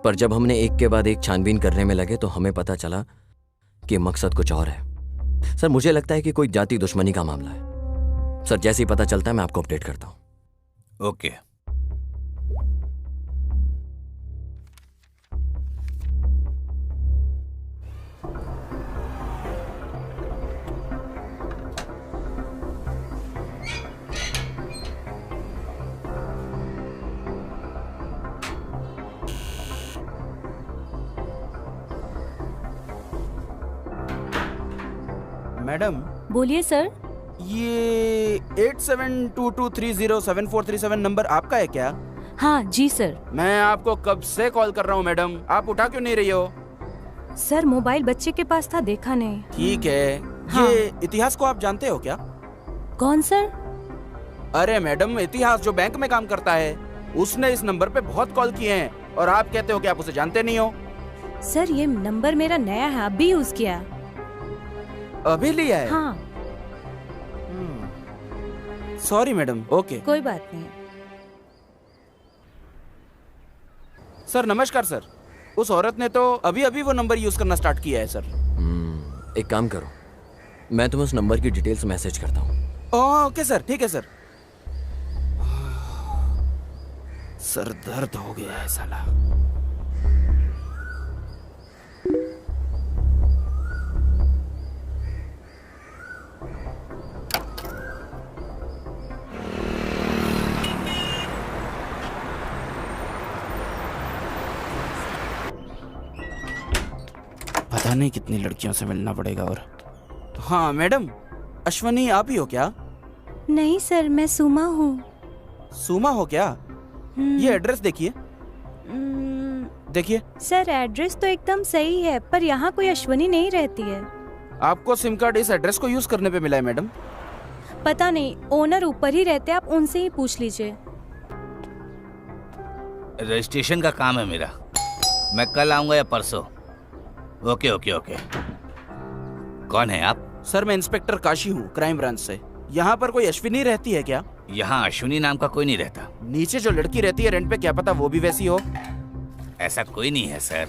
पर जब हमने एक के बाद एक छानबीन करने में लगे तो हमें पता चला कि मकसद कुछ और है। सर मुझे लगता है कि कोई जाति दुश्मनी का मामला है। सर जैसे ही पता चलता है मैं आपको अपडेट करता हूं। ओके। मैडम, बोलिए सर। ये 8722307437 नंबर आपका है क्या? हाँ जी सर। मैं आपको कब से कॉल कर रहा हूँ मैडम, आप उठा क्यों नहीं रही हो? सर मोबाइल बच्चे के पास था, देखा नहीं। ठीक है। हाँ। ये इतिहास को आप जानते हो क्या? कौन सर? अरे मैडम, इतिहास जो बैंक में काम करता है, उसने इस नंबर पे बहुत कॉल किए हैं और आप कहते हो कि आप उसे जानते नहीं हो। सर ये नंबर मेरा नया है, अभी यूज किया। अभी लिया है? हाँ। Sorry madam. ओके, कोई बात नहीं। सर नमस्कार सर। उस औरत ने तो अभी अभी वो नंबर यूज करना स्टार्ट किया है सर। एक काम करो, मैं तुम्हें उस नंबर की डिटेल्स मैसेज करता हूँ। ओके सर, ठीक है सर। सर दर्द हो गया है साला। पता नहीं कितनी लड़कियों से मिलना पड़ेगा। और हाँ मैडम, अश्वनी आप ही हो क्या? नहीं सर, मैं सुमा हूँ। सुमा हो क्या? ये एड्रेस देखिए। देखिए सर, एड्रेस तो एकदम सही है, पर यहाँ कोई अश्वनी नहीं रहती है। आपको सिम कार्ड इस एड्रेस को यूज करने पे मिला है मैडम। पता नहीं, ओनर ऊपर ही रहते, आप उनसे ही पूछ लीजिए। रजिस्ट्रेशन का काम है मेरा, मैं कल आऊंगा या परसों। Okay okay okay. कौन है आप? सर मैं इंस्पेक्टर काशी हूँ, क्राइम ब्रांच से। यहाँ पर कोई अश्विनी रहती है क्या? यहाँ अश्विनी नाम का कोई नहीं रहता। नीचे जो लड़की रहती है रेंट पे, क्या पता वो भी वैसी हो। ऐसा कोई नहीं है सर।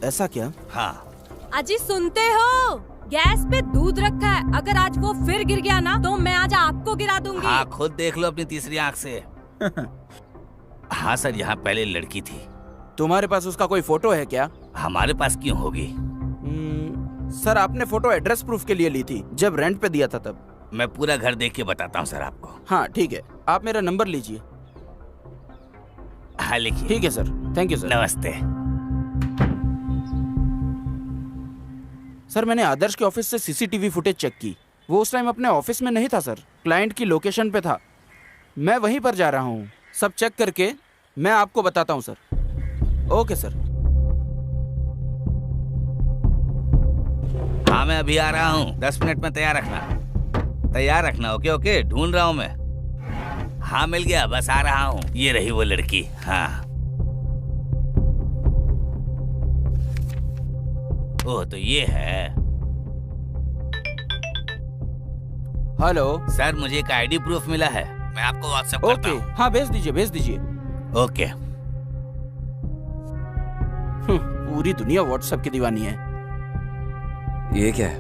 ऐसा क्या? हाँ। अजी सुनते हो? गैस पे दूध रखा है, अगर आज वो फिर गिर गया ना तो मैं आज आपको गिरा दूंगी। हाँ, खुद देख लो अपनी तीसरी आंख से। हाँ सर, यहाँ पहले लड़की थी। तुम्हारे पास उसका कोई फोटो है क्या? हमारे पास क्यों होगी? सर आपने फोटो एड्रेस प्रूफ के लिए ली थी, जब रेंट पे दिया था तब। मैं पूरा घर देख के बताता हूँ सर आपको। हाँ ठीक है, आप मेरा नंबर लीजिए। हाँ लिखिए। ठीक है सर, थैंक यू सर। नमस्ते। सर मैंने आदर्श के ऑफिस से सीसीटीवी फुटेज चेक की। वो उस टाइम अपने ऑफिस में नहीं था सर, क्लाइंट की लोकेशन पे था। मैं वहीं पर जा रहा हूँ, सब चेक करके मैं आपको बताता हूँ सर। Okay sir. हाँ मैं अभी आ रहा हूँ, 10 मिनट में तैयार रखना। ओके ओके, ढूंढ रहा हूँ मैं। हाँ मिल गया, बस आ रहा हूँ। ये रही वो लड़की। हाँ। ओह तो ये है। हेलो सर, मुझे एक आईडी प्रूफ मिला है, मैं आपको व्हाट्सएप करता हूँ। हाँ भेज दीजिए। ओके। पूरी दुनिया व्हाट्सएप की दीवानी है। ये क्या है?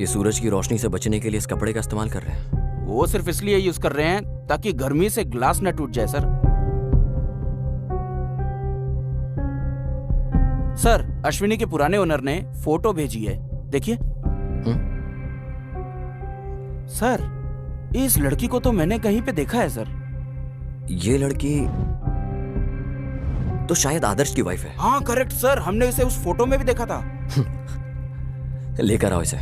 ये सूरज की रोशनी से बचने के लिए इस कपड़े का इस्तेमाल कर रहे हैं। वो सिर्फ इसलिए यूज कर रहे हैं ताकि गर्मी से ग्लास न टूट जाए सर। सर, अश्विनी के पुराने ओनर ने फोटो भेजी है, देखिए। सर, इस लड़की को तो मैंने कहीं पे देखा है सर। ये लड़की तो शायद आदर्श की वाइफ है। हाँ करेक्ट सर, हमने इसे उस फोटो में भी देखा था। लेकर आओ इसे।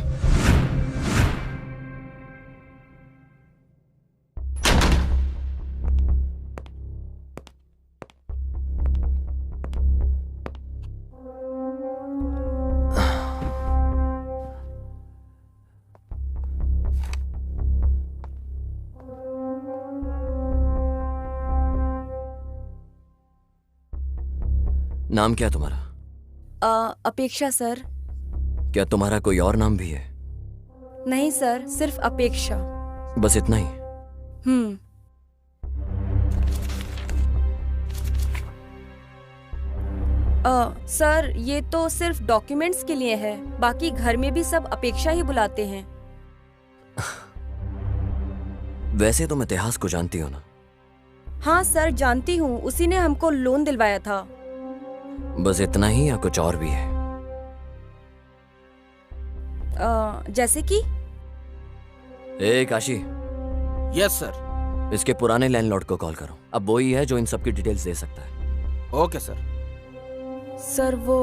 नाम क्या है तुम्हारा? अपेक्षा सर। क्या तुम्हारा कोई और नाम भी है? नहीं सर, सिर्फ अपेक्षा। बस इतना ही? सर, ये तो सिर्फ डॉक्यूमेंट्स के लिए है, बाकी घर में भी सब अपेक्षा ही बुलाते हैं। वैसे तुम इतिहास को जानती हो ना? हाँ सर, जानती हूँ, उसी ने हमको लोन दिलवाया था। बस इतना ही या कुछ और भी है? जैसे कि? ए काशी। Yes sir. इसके पुराने लैंडलॉर्ड को कॉल करो, अब वो ही है जो इन सब की डिटेल्स दे सकता है। Okay sir. सर वो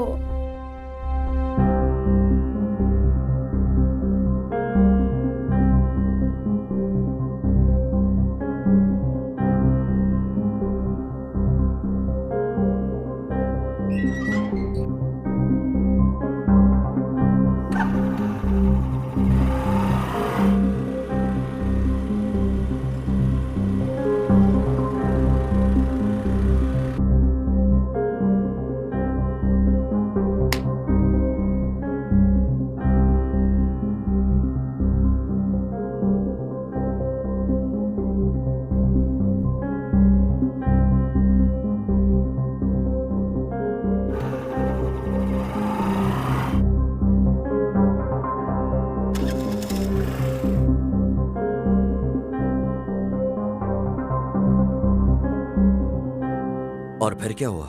और फिर क्या हुआ?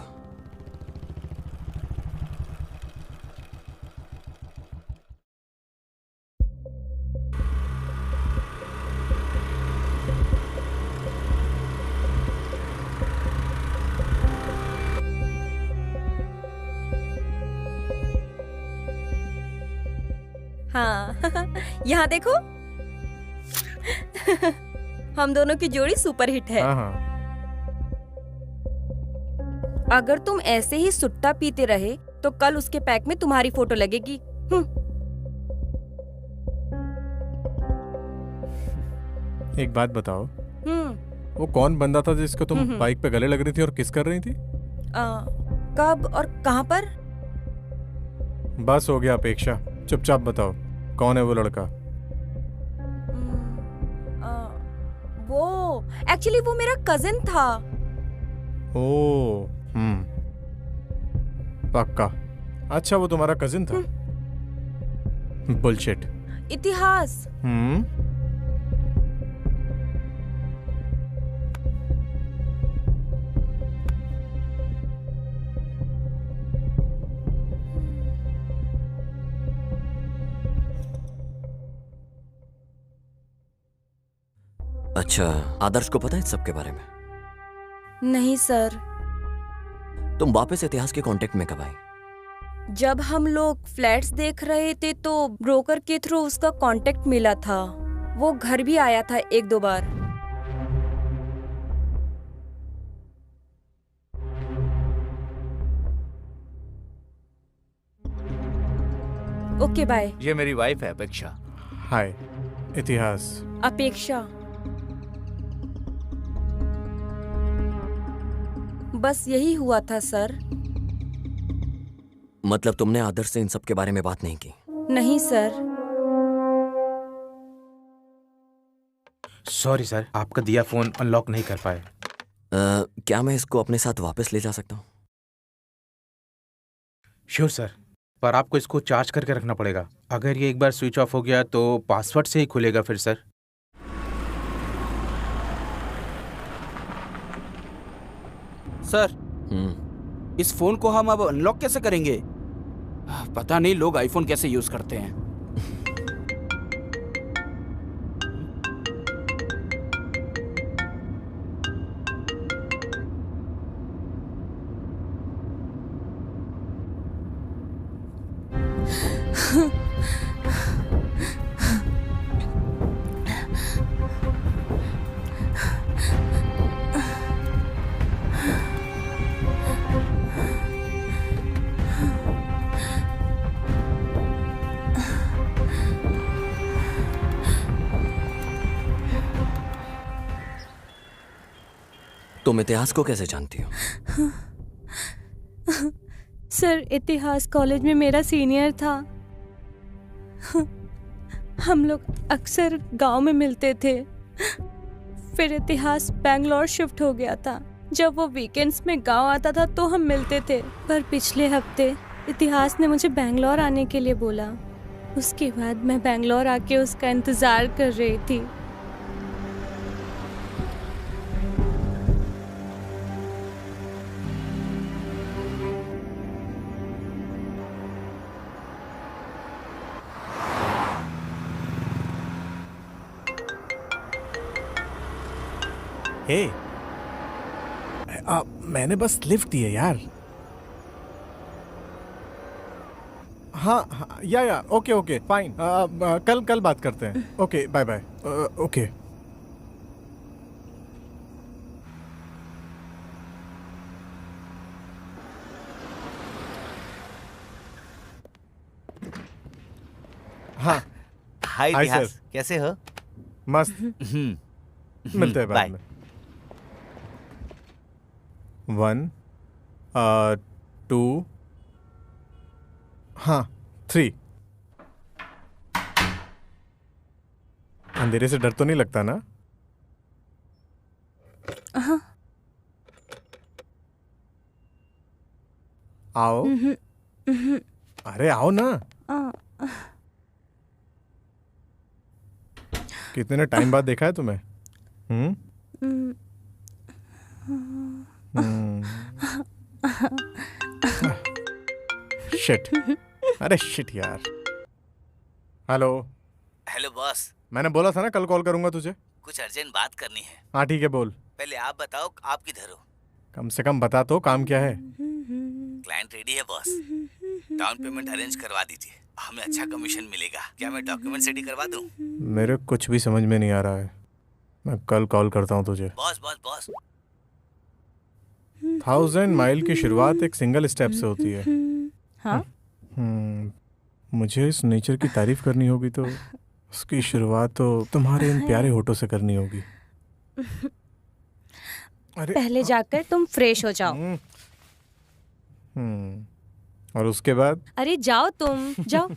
हाँ यहाँ देखो। हम दोनों की जोड़ी सुपर हिट है। हाँ। अगर तुम ऐसे ही सुट्टा पीते रहे तो कल उसके पैक में तुम्हारी फोटो लगेगी। एक बात बताओ, वो कौन बंदा था जिसको तुम बाइक पे गले लग रही थी और किस कर रही थी? कब और कहाँ पर? बस हो गया अपेक्षा, चुपचाप बताओ कौन है वो लड़का? वो एक्चुअली वो मेरा कजिन था। ओ पक्का। अच्छा, वो तुम्हारा कजिन था? बुलशिट। इतिहास। अच्छा, आदर्श को पता है सबके बारे में? नहीं सर। तुम वापस इतिहास के कांटेक्ट में कब आई? जब हम लोग फ्लैट्स देख रहे थे तो ब्रोकर के थ्रू उसका कांटेक्ट मिला था। वो घर भी आया था 1-2 बार। Okay bye. ये मेरी वाइफ है अपेक्षा। हाय इतिहास। अपेक्षा। बस यही हुआ था सर। मतलब तुमने आदर्श से इन सब के बारे में बात नहीं की? नहीं सर। सॉरी सर, आपका दिया फोन अनलॉक नहीं कर पाए। क्या मैं इसको अपने साथ वापस ले जा सकता हूँ? Sure sir. पर आपको इसको चार्ज करके रखना पड़ेगा। अगर ये एक बार स्विच ऑफ हो गया तो पासवर्ड से ही खुलेगा फिर सर। सर इस फोन को हम अब अनलॉक कैसे करेंगे? पता नहीं लोग आईफोन कैसे यूज करते हैं। तुम इतिहास को कैसे जानती हो? सर इतिहास कॉलेज में मेरा सीनियर था। हम लोग अक्सर गांव में मिलते थे। फिर इतिहास बैंगलोर शिफ्ट हो गया था। जब वो वीकेंड्स में गांव आता था तो हम मिलते थे। पर पिछले हफ्ते इतिहास ने मुझे बैंगलोर आने के लिए बोला। उसके बाद मैं बैंगलोर आके उसका इंतजार कर रही थी। हे, मैंने बस लिफ्ट दी है यार। हाँ, या ओके फाइन। कल बात करते हैं। Okay bye bye. ओके हाँ। हाय हाय इतिहास, सर। कैसे हो? मस्त। मिलते हैं बाद में। 1 2 हाँ 3। अंधेरे से डर तो नहीं लगता ना? आओ। अरे आओ ना। कितने ने टाइम बाद देखा है तुम्हें? शिट। अरे शिट यार। हेलो। हेलो बॉस, मैंने बोला था ना कल कॉल करूंगा तुझे। कुछ अर्जेंट बात करनी है। हाँ ठीक है बोल। पहले आप बताओ, आप किधर हो? कम से कम बता तो काम क्या है। क्लाइंट रेडी है बॉस। डाउन पेमेंट अरेंज करवा दीजिए, हमें अच्छा कमीशन मिलेगा। क्या मैं डॉक्यूमेंट रेडी करवा दूं? मेरे कुछ भी समझ में नहीं आ रहा है। मैं कल कॉल करता हूँ तुझे। बॉस बॉस बॉस 1000 माइल की शुरुआत एक सिंगल स्टेप से होती है। हाँ? मुझे इस नेचर की तारीफ करनी होगी तो उसकी शुरुआत तो तुम्हारे इन प्यारे होठों से करनी होगी। अरे पहले जाकर तुम फ्रेश हो जाओ। और उसके बाद? अरे जाओ तुम, जाओ।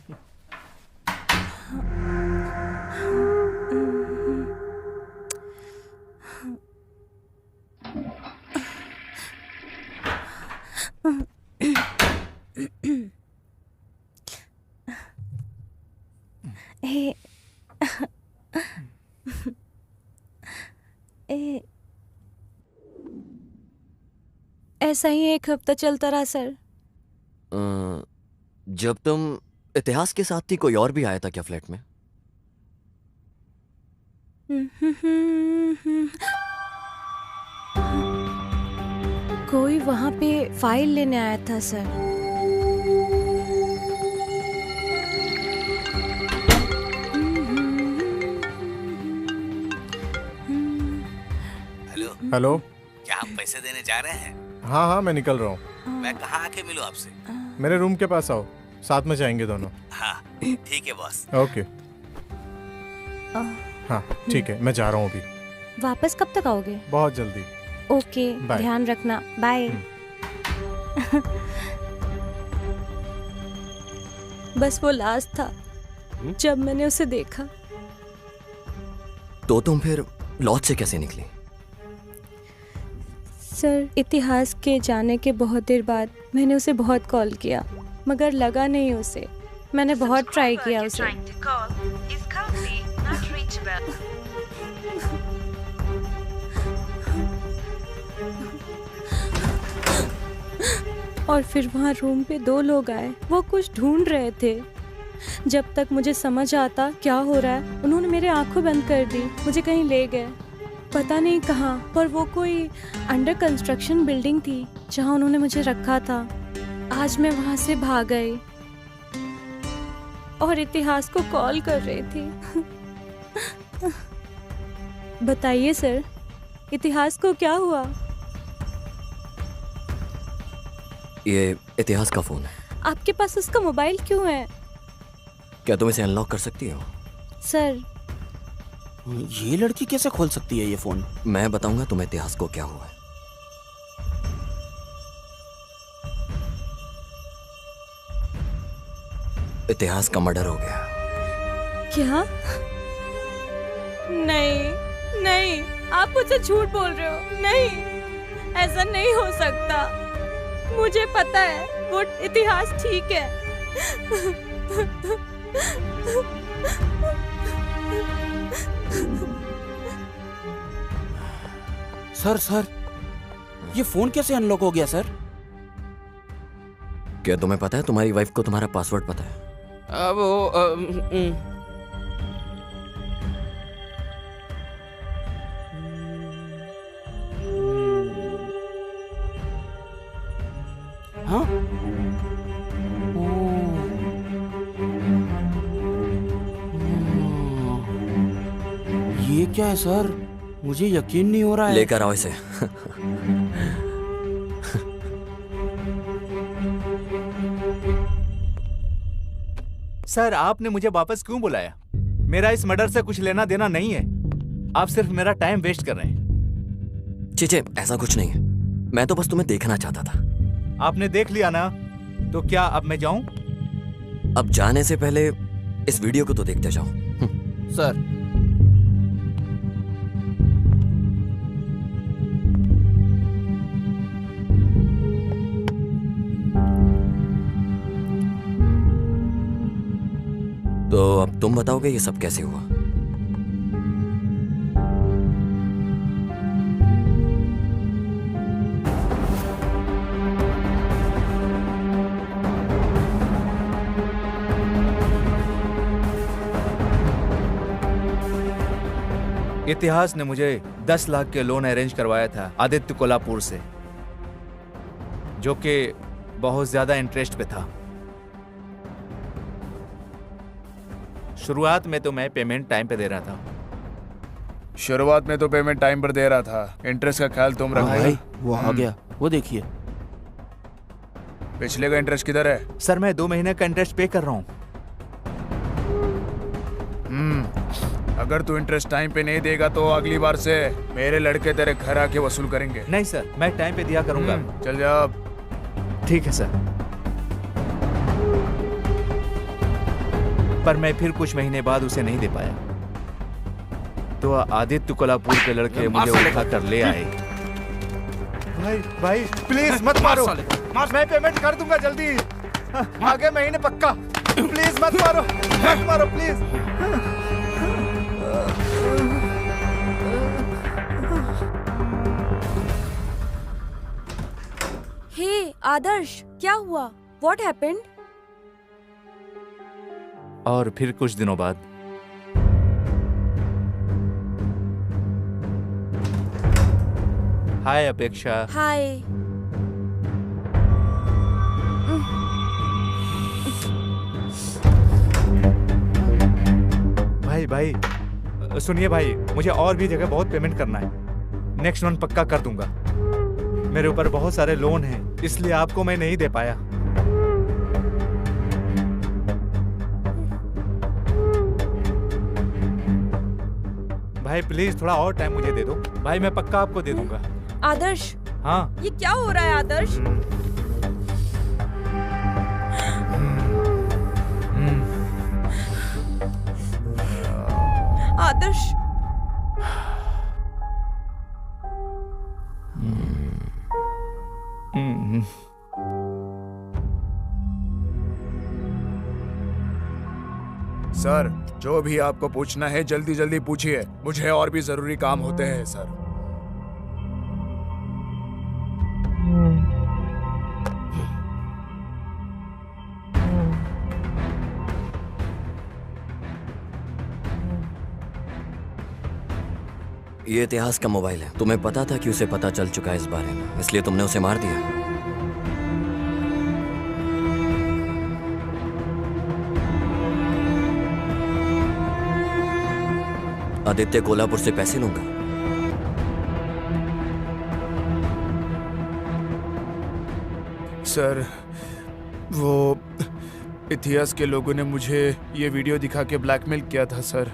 ऐसा ही एक हफ्ता चलता रहा सर। जब तुम इतिहास के साथ थी कोई और भी आया था क्या फ्लैट में? कोई वहां पे फाइल लेने आया था सर। Hello hello. क्या आप पैसे देने जा रहे हैं? हाँ मैं निकल रहा हूँ। मैं कहाँ आके मिलूं आपसे? मेरे रूम के पास आओ, साथ में जाएंगे दोनों। हाँ ठीक है बॉस। ओके। हाँ ठीक है, मैं जा रहा हूँ अभी। वापस कब तक आओगे? बहुत जल्दी। Okay, bye. ध्यान रखना। बाय। बस वो लास्ट था जब मैंने उसे देखा। तो तुम फिर लॉज से कैसे निकली? सर इतिहास के जाने के बहुत देर बाद मैंने उसे बहुत कॉल किया, मगर लगा नहीं उसे। मैंने बहुत ट्राई किया You're उसे। trying to call is currently not reachable. और फिर वहाँ रूम पे 2 लोग आए, वो कुछ ढूंढ रहे थे। जब तक मुझे समझ आता क्या हो रहा है, उन्होंने मेरे आंखें बंद कर दी, मुझे कहीं ले गए, पता नहीं कहाँ, पर वो कोई अंडर कंस्ट्रक्शन बिल्डिंग थी जहाँ उन्होंने मुझे रखा था। आज मैं वहाँ से भाग गई और इतिहास को कॉल कर रही थी। बताइए सर, इतिहास को क्या हुआ? ये इतिहास का फोन है। आपके पास उसका मोबाइल क्यों है? क्या तुम इसे अनलॉक कर सकती हो? सर, ये लड़की कैसे खोल सकती है ये फोन? मैं बताऊंगा तुम्हें इतिहास को क्या हुआ है। इतिहास का मर्डर हो गया। क्या? नहीं नहीं, आप मुझसे झूठ बोल रहे हो। नहीं, ऐसा नहीं हो सकता। मुझे पता है वो इतिहास ठीक है। सर, ये फोन कैसे अनलॉक हो गया सर? क्या तुम्हें पता है तुम्हारी वाइफ को तुम्हारा पासवर्ड पता है? हाँ? ये क्या है सर? मुझे यकीन नहीं हो रहा है। लेकर आओ इसे। सर, आपने मुझे वापस क्यों बुलाया? मेरा इस मर्डर से कुछ लेना देना नहीं है। आप सिर्फ मेरा टाइम वेस्ट कर रहे हैं। चीचे, ऐसा कुछ नहीं है। मैं तो बस तुम्हें देखना चाहता था। आपने देख लिया ना, तो क्या अब मैं जाऊं? अब जाने से पहले इस वीडियो को तो देखते जाओ। सर, तो अब तुम बताओगे ये सब कैसे हुआ? इतिहास ने मुझे 10 लाख के लोन अरेंज करवाया था आदित्य कोल्हापुर से, जो कि बहुत ज्यादा इंटरेस्ट पे था। शुरुआत में तो मैं पेमेंट टाइम पे दे रहा था। शुरुआत में तो पेमेंट टाइम पर दे रहा था, इंटरेस्ट का ख्याल तुम रखना। भाई वो आ गया, वो देखिए। पिछले का इंटरेस्ट किधर है? सर, मैं 2 महीने का इंटरेस्ट पे कर रहा हूँ। अगर तू इंटरेस्ट टाइम पे नहीं देगा तो अगली बार से मेरे लड़के तेरे घर आके वसूल करेंगे। नहीं सर, मैं टाइम पे दिया करूंगा। चल जा अब। ठीक है सर, पर मैं फिर कुछ महीने बाद उसे नहीं दे पाया, तो आदित्य कोल्हापुर के लड़के मुझे उठा कर ले आए। भाई प्लीज मत मारो, मैं पेमेंट कर दूंगा जल्दी, आगे महीने पक्का। प्लीज मत मारो प्लीज। हे आदर्श, क्या हुआ? What happened? और फिर कुछ दिनों बाद हाय अपेक्षा। हाय। भाई सुनिए भाई, मुझे और भी जगह बहुत पेमेंट करना है। नेक्स्ट मंथ पक्का कर दूंगा। मेरे ऊपर बहुत सारे लोन हैं, इसलिए आपको मैं नहीं दे पाया। भाई प्लीज थोड़ा और टाइम मुझे दे दो भाई, मैं पक्का आपको दे दूंगा। आदर्श, हाँ, ये क्या हो रहा है आदर्श? आदर्श, सर, जो भी आपको पूछना है जल्दी जल्दी पूछिए, मुझे और भी जरूरी काम होते हैं सर। ये इतिहास का मोबाइल है। तुम्हें पता था कि उसे पता चल चुका है इस बारे में, इसलिए तुमने उसे मार दिया। आदित्य कोल्हापुर से पैसे लूंगा। सर, वो इतिहास के लोगों ने मुझे ये वीडियो दिखा के ब्लैकमेल किया था सर।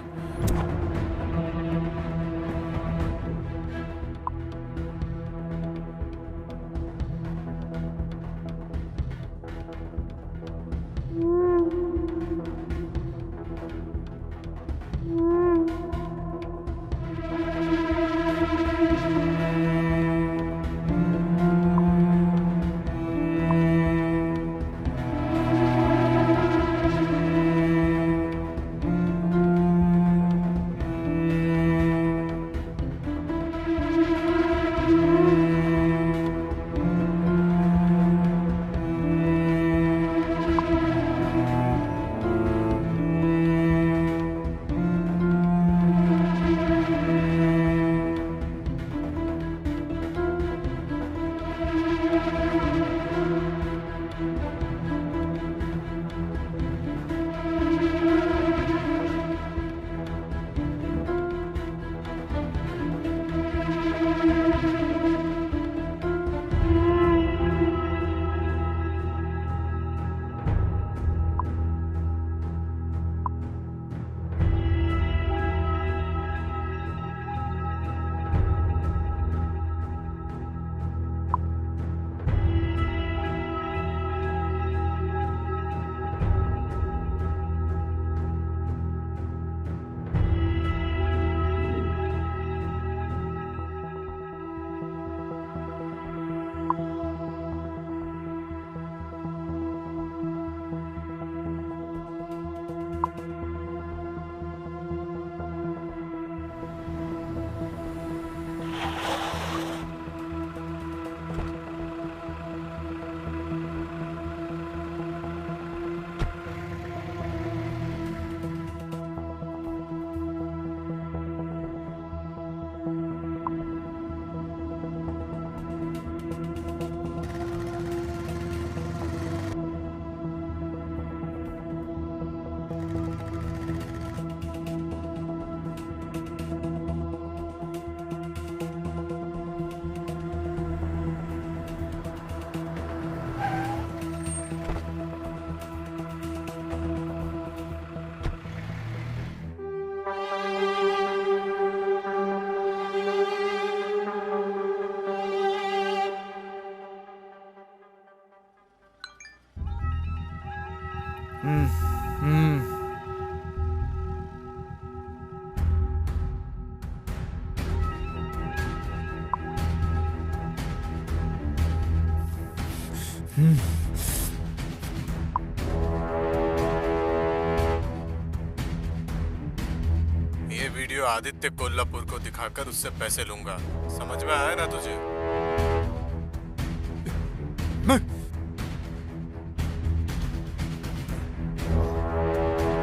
ये वीडियो आदित्य कोल्हापुर को दिखाकर उससे पैसे लूंगा। समझ में आया ना तुझे?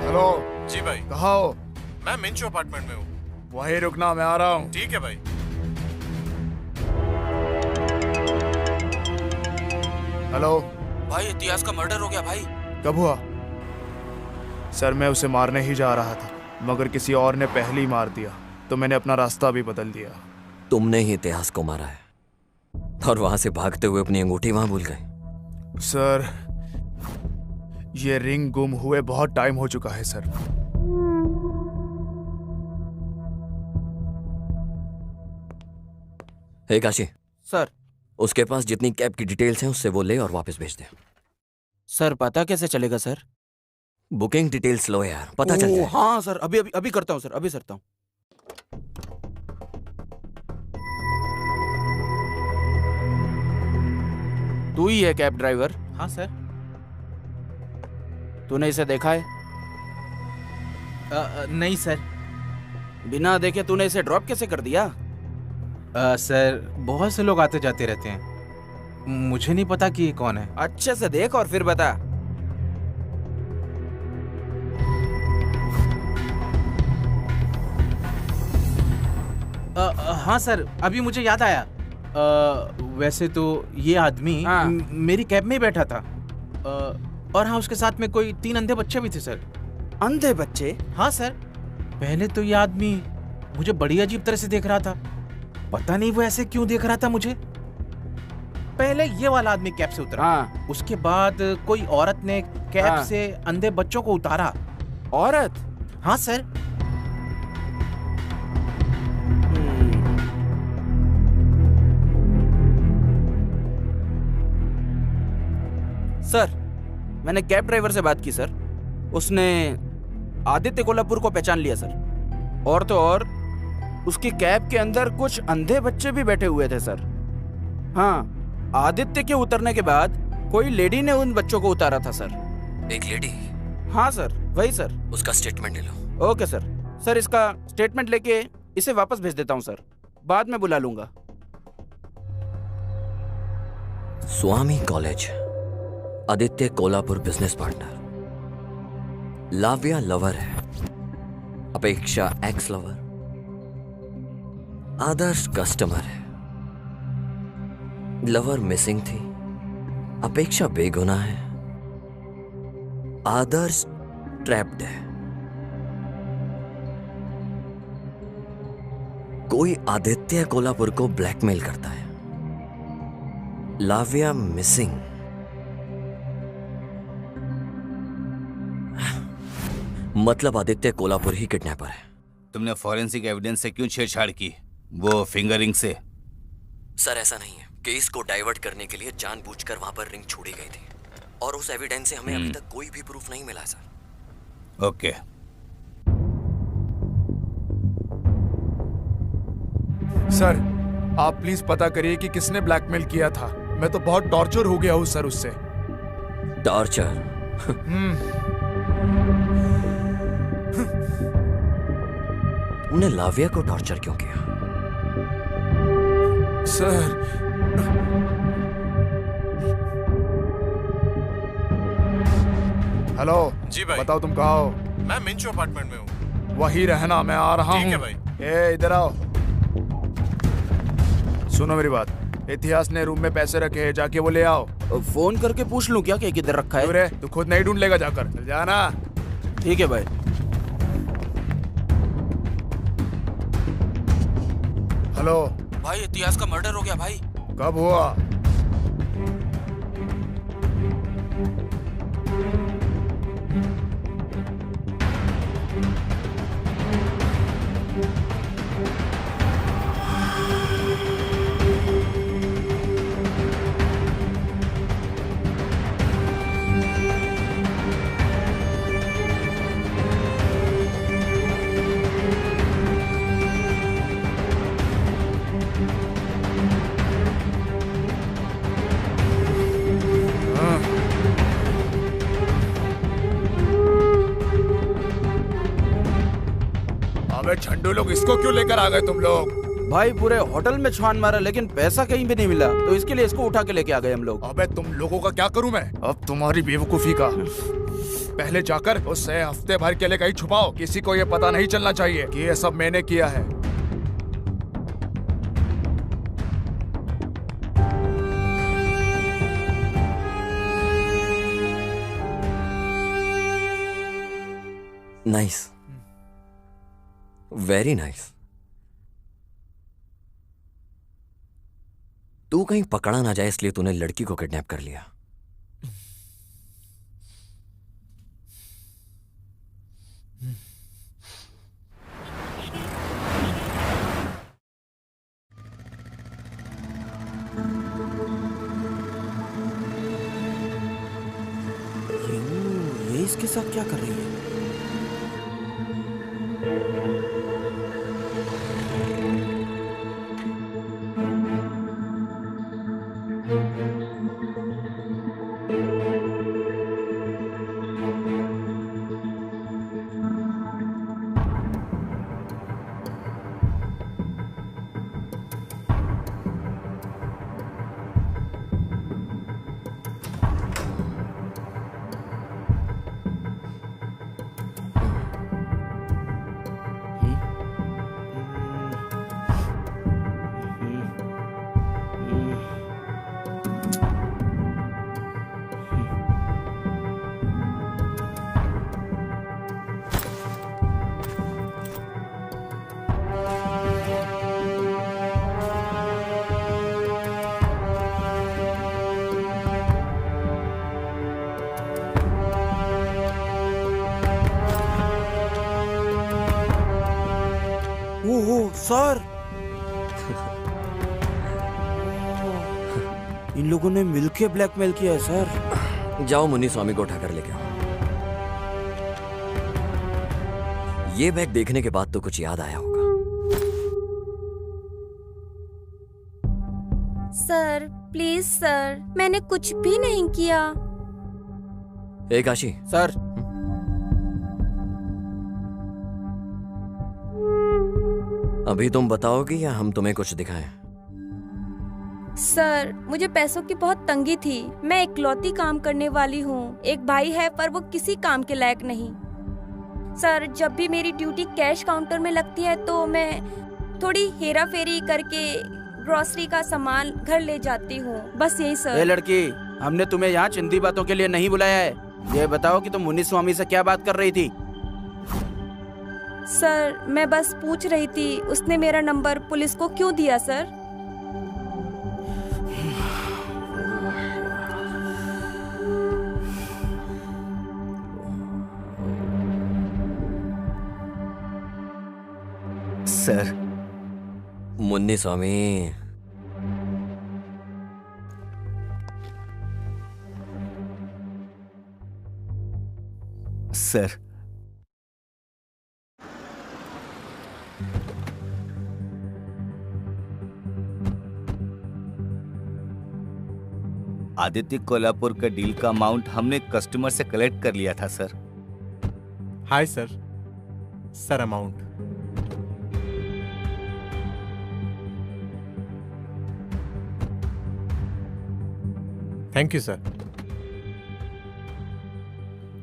हेलो जी भाई। कहाँ हो? मैं मिंचो अपार्टमेंट में हूँ। वहीं रुकना, मैं आ रहा हूँ। ठीक है भाई। हेलो भाई, इतिहास का मर्डर हो गया भाई। कब हुआ? सर, मैं उसे मारने ही जा रहा था, मगर किसी और ने पहले ही मार दिया, तो मैंने अपना रास्ता भी बदल दिया। तुमने ही इतिहास को मारा है और वहां से भागते हुए अपनी अंगूठी वहां भूल गए। सर, ये रिंग गुम हुए बहुत टाइम हो चुका है सर। हे काशी सर। उसके पास जितनी कैब की डिटेल्स हैं उससे वो ले और वापस भेज दे। सर, पता कैसे चलेगा सर? बुकिंग डिटेल्स लो यार, पता चल जाए। हाँ सर, अभी अभी अभी करता हूँ सर, अभी करता हूँ। तू ही है कैब ड्राइवर? हाँ सर। तूने इसे देखा है? नहीं सर। बिना देखे तूने इसे ड्रॉप कैसे कर दिया? सर बहुत से लोग आते जाते रहते हैं, मुझे नहीं पता कि ये कौन है। अच्छे से देख और फिर बता। हाँ सर, अभी मुझे याद आया। वैसे तो ये आदमी मेरी कैब में ही बैठा था। और हाँ, उसके साथ में कोई 3 अंधे बच्चे भी थे सर। अंधे बच्चे? हाँ सर। पहले तो ये आदमी मुझे बड़ी अजीब तरह से देख रहा था, पता नहीं वो ऐसे क्यों देख रहा था मुझे। पहले ये वाला आदमी कैब से उतरा। उसके बाद कोई औरत ने कैब से अंधे बच्चों को उतारा। औरत? हाँ सर। सर, मैंने कैब ड्राइवर से बात की सर। उसने आदित्य कोल्हापुर को पहचान लिया सर। और तो और उसकी कैब के अंदर कुछ अंधे बच्चे भी बैठे हुए थे सर। हाँ, आदित्य के उतरने के बाद कोई लेडी ने उन बच्चों को उतारा था सर। एक लेडी? हाँ सर, वही सर। उसका स्टेटमेंट ले लो। Okay sir. सर, इसका स्टेटमेंट लेके इसे वापस भेज देता हूँ सर, बाद में बुला लूंगा। Swami college, Aditya Kolhapur business partner, Lavya lover है, Apeksha ex lover, Adarsh customer है, लवर मिसिंग थी, अपेक्षा बेगुनाह है, आदर्श ट्रैप्ड है। कोई आदित्य कोल्हापुर को ब्लैकमेल करता है, लाव्या मिसिंग। मतलब आदित्य कोल्हापुर ही किडनैपर है। तुमने फॉरेंसिक एविडेंस से क्यों छेड़छाड़ की? वो फिंगरिंग से? सर, ऐसा नहीं है। केस को डाइवर्ट करने के लिए जानबूझकर वहां पर रिंग छोड़ी गई थी और उस एविडेंस से हमें अभी तक कोई भी प्रूफ नहीं मिला सर। ओके। सर, आप प्लीज पता करिए कि किसने ब्लैकमेल किया था। मैं तो बहुत टॉर्चर हो गया हूँ सर उससे। टॉर्चर? तुमने लाव्या को टॉर्चर क्यों किया? सर, हेलो जी भाई। बताओ तुम कहाँ हो? मैं मिंचो अपार्टमेंट में हूँ। वही रहना, मैं आ रहा हूँ। ठीक है भाई। ए, इधर आओ। सुनो मेरी बात, इतिहास ने रूम में पैसे रखे हैं, जाके वो ले आओ। फोन करके पूछ लूं क्या कि किधर रखा है? रे, तू खुद नहीं ढूंढ लेगा, जाकर चल जाना। ठीक है भाई। हेलो भाई, इतिहास का मर्डर हो गया भाई। कब हुआ? झंडू लोग, इसको क्यों लेकर आ गए तुम लोग? भाई, पूरे होटल में छान मारा लेकिन पैसा कहीं भी नहीं मिला, तो इसके लिए इसको उठा के लेके आ गए हम लोग। अबे तुम लोगों का क्या करूं मैं? अब तुम्हारी बेवकूफी का। पहले जाकर उसे हफ्ते भर के लिए कहीं छुपाओ, किसी को ये पता नहीं चलना चाहिए कि ये सब मैंने किया है। Nice, very nice. तू कहीं पकड़ा ना जाए इसलिए तूने लड़की को किडनैप कर लिया। ये इसके साथ क्या कर रही है? ओहो सर, इन लोगों ने मिलके ब्लैकमेल किया है सर। जाओ मुन्नी स्वामी को उठाकर लेके आओ। ये बैग देखने के बाद तो कुछ याद आया होगा। सर प्लीज सर, मैंने कुछ भी नहीं किया। ए काशी। सर। अभी तुम बताओगी या हम तुम्हें कुछ दिखाएं? सर मुझे पैसों की बहुत तंगी थी। मैं इकलौती काम करने वाली हूँ। एक भाई है पर वो किसी काम के लायक नहीं। सर जब भी मेरी ड्यूटी कैश काउंटर में लगती है तो मैं थोड़ी हेरा फेरी करके ग्रोसरी का सामान घर ले जाती हूँ, बस यही सर। ए लड़की, हमने तुम्हें यहाँ चिंदी बातों के लिए नहीं बुलाया है। ये बताओ कि तुम मुन्नी स्वामी से क्या बात कर रही थी? सर मैं बस पूछ रही थी उसने मेरा नंबर पुलिस को क्यों दिया सर? सर। मुन्नी स्वामी, सर आदित्य कोल्हापुर का डील का अमाउंट हमने कस्टमर से कलेक्ट कर लिया था सर। Hi sir. Sir amount. Thank you sir.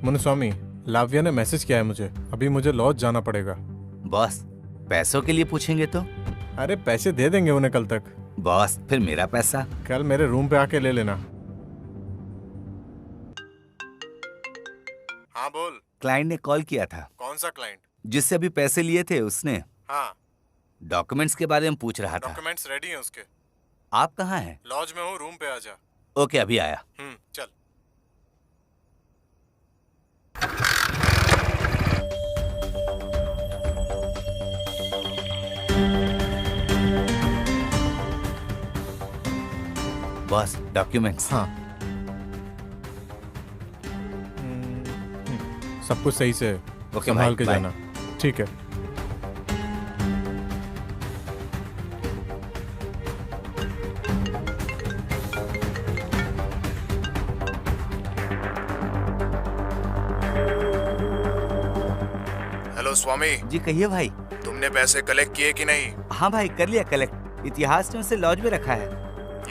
Munnuswamy, Lavya ने मैसेज किया है मुझे। अभी मुझे लॉज जाना पड़ेगा। बॉस पैसों के लिए पूछेंगे तो? अरे पैसे दे देंगे उन्हें कल तक। बॉस फिर मेरा पैसा? कल मेरे रूम पे आके ले लेना। हाँ बोल। क्लाइंट ने कॉल किया था। कौन सा क्लाइंट? जिससे अभी पैसे लिए थे उसने। हाँ। डॉक्यूमेंट्स के बारे में पूछ रहा था। डॉक्यूमेंट्स रेडी हैं उसके। आप कहाँ हैं? लॉज में हूँ, रूम पे आ जा। ओके अभी आया। चल। Boss documents. हाँ। सब कुछ सही से संभाल के जाना। ठीक है। हेलो स्वामी जी कहिए भाई। तुमने पैसे कलेक्ट किए कि नहीं? हाँ भाई कर लिया कलेक्ट। इतिहास ने उसे लॉज में रखा है।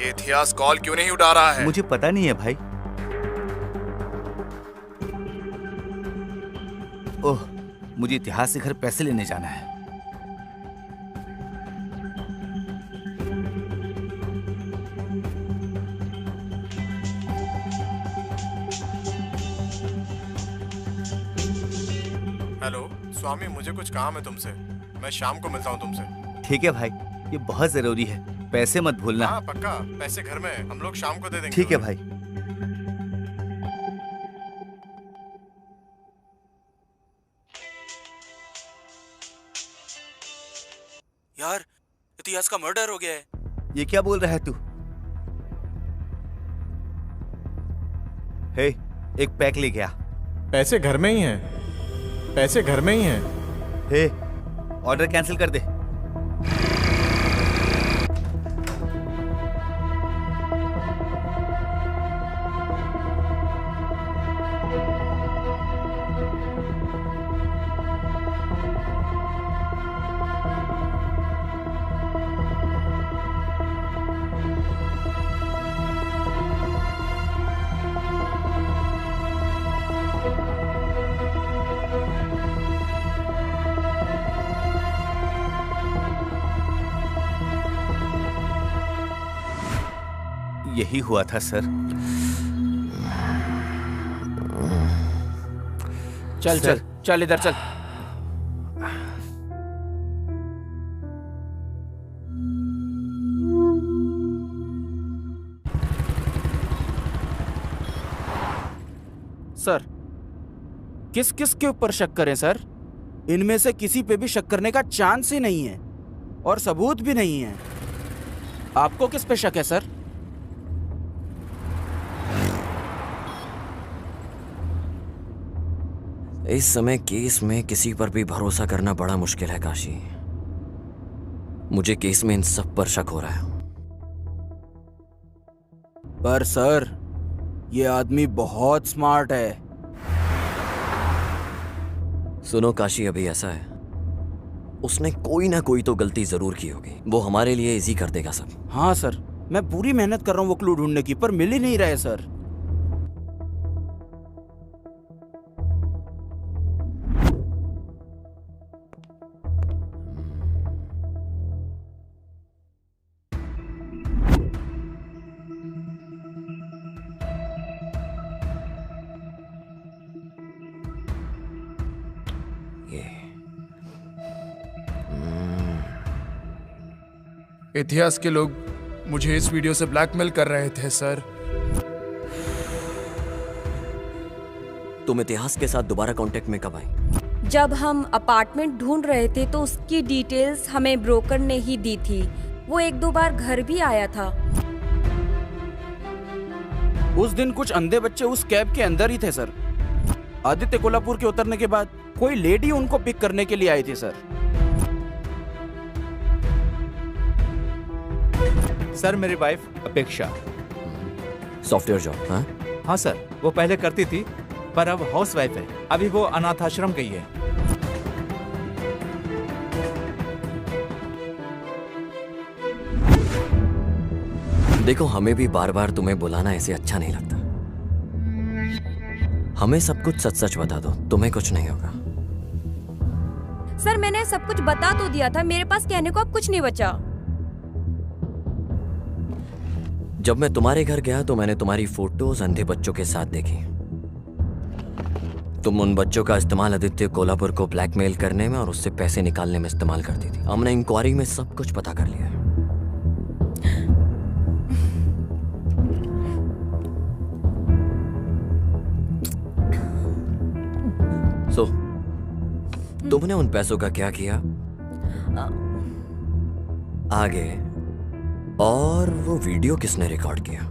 ये इतिहास कॉल क्यों नहीं उठा रहा है? मुझे पता नहीं है भाई। ओह मुझे इतिहास से घर पैसे लेने जाना है। हेलो स्वामी, मुझे कुछ काम है तुमसे। मैं शाम को मिलता हूँ तुमसे। ठीक है भाई, ये बहुत जरूरी है। पैसे मत भूलना। हाँ पक्का, पैसे घर में हम लोग शाम को दे देंगे। ठीक है भाई। यार इतिहास का मर्डर हो गया है। ये क्या बोल रहा है तू? हे, एक पैक ले गया। पैसे घर में ही हैं। पैसे घर में ही हैं। हे, ऑर्डर कैंसिल कर दे। यही हुआ था सर। चल सर। चल चल इधर चल। सर किस किस के ऊपर शक करें सर? इनमें से किसी पे भी शक करने का चांस ही नहीं है। और सबूत भी नहीं है। आपको किस पे शक है सर? इस समय केस में किसी पर भी भरोसा करना बड़ा मुश्किल है काशी। मुझे केस में इन सब पर शक हो रहा है। पर सर, ये आदमी बहुत स्मार्ट है। सुनो काशी, अभी ऐसा है, उसने कोई ना कोई तो गलती जरूर की होगी। वो हमारे लिए इजी कर देगा सब। हाँ सर, मैं पूरी मेहनत कर रहा हूँ वो क्लू ढूंढने की, पर मिल ही नहीं रहा है सर। इतिहास के लोग मुझे इस वीडियो से ब्लैकमेल कर रहे थे सर। तुम इतिहास के साथ दोबारा कांटेक्ट में कब आई? जब हम अपार्टमेंट ढूंढ रहे थे तो उसकी डिटेल्स हमें ब्रोकर ने ही दी थी। वो 1-2 बार घर भी आया था। उस दिन कुछ अंधे बच्चे उस कैब के अंदर ही थे सर। आदित्य कोल्हापुर के उतरने के बाद कोई लेडी उनको पिक करने के लिए आई थी सर। सर मेरी वाइफ अपेक्षा। Software job? हाँ हाँ सर, वो पहले करती थी पर अब हाउस वाइफ है। अभी वो अनाथ आश्रम गई है। देखो, हमें भी बार बार तुम्हें बुलाना ऐसे अच्छा नहीं लगता। हमें सब कुछ सच सच बता दो, तुम्हें कुछ नहीं होगा। सर मैंने सब कुछ बता तो दिया था, मेरे पास कहने को अब कुछ नहीं बचा। जब मैं तुम्हारे घर गया तो मैंने तुम्हारी फोटोज अंधे बच्चों के साथ देखी। तुम उन बच्चों का इस्तेमाल आदित्य कोल्हापुर को ब्लैकमेल करने में और उससे पैसे निकालने में इस्तेमाल करती थी। हमने इंक्वायरी में सब कुछ पता कर लिया है। सो तुमने उन पैसों का क्या किया आगे, और वो वीडियो किसने रिकॉर्ड किया?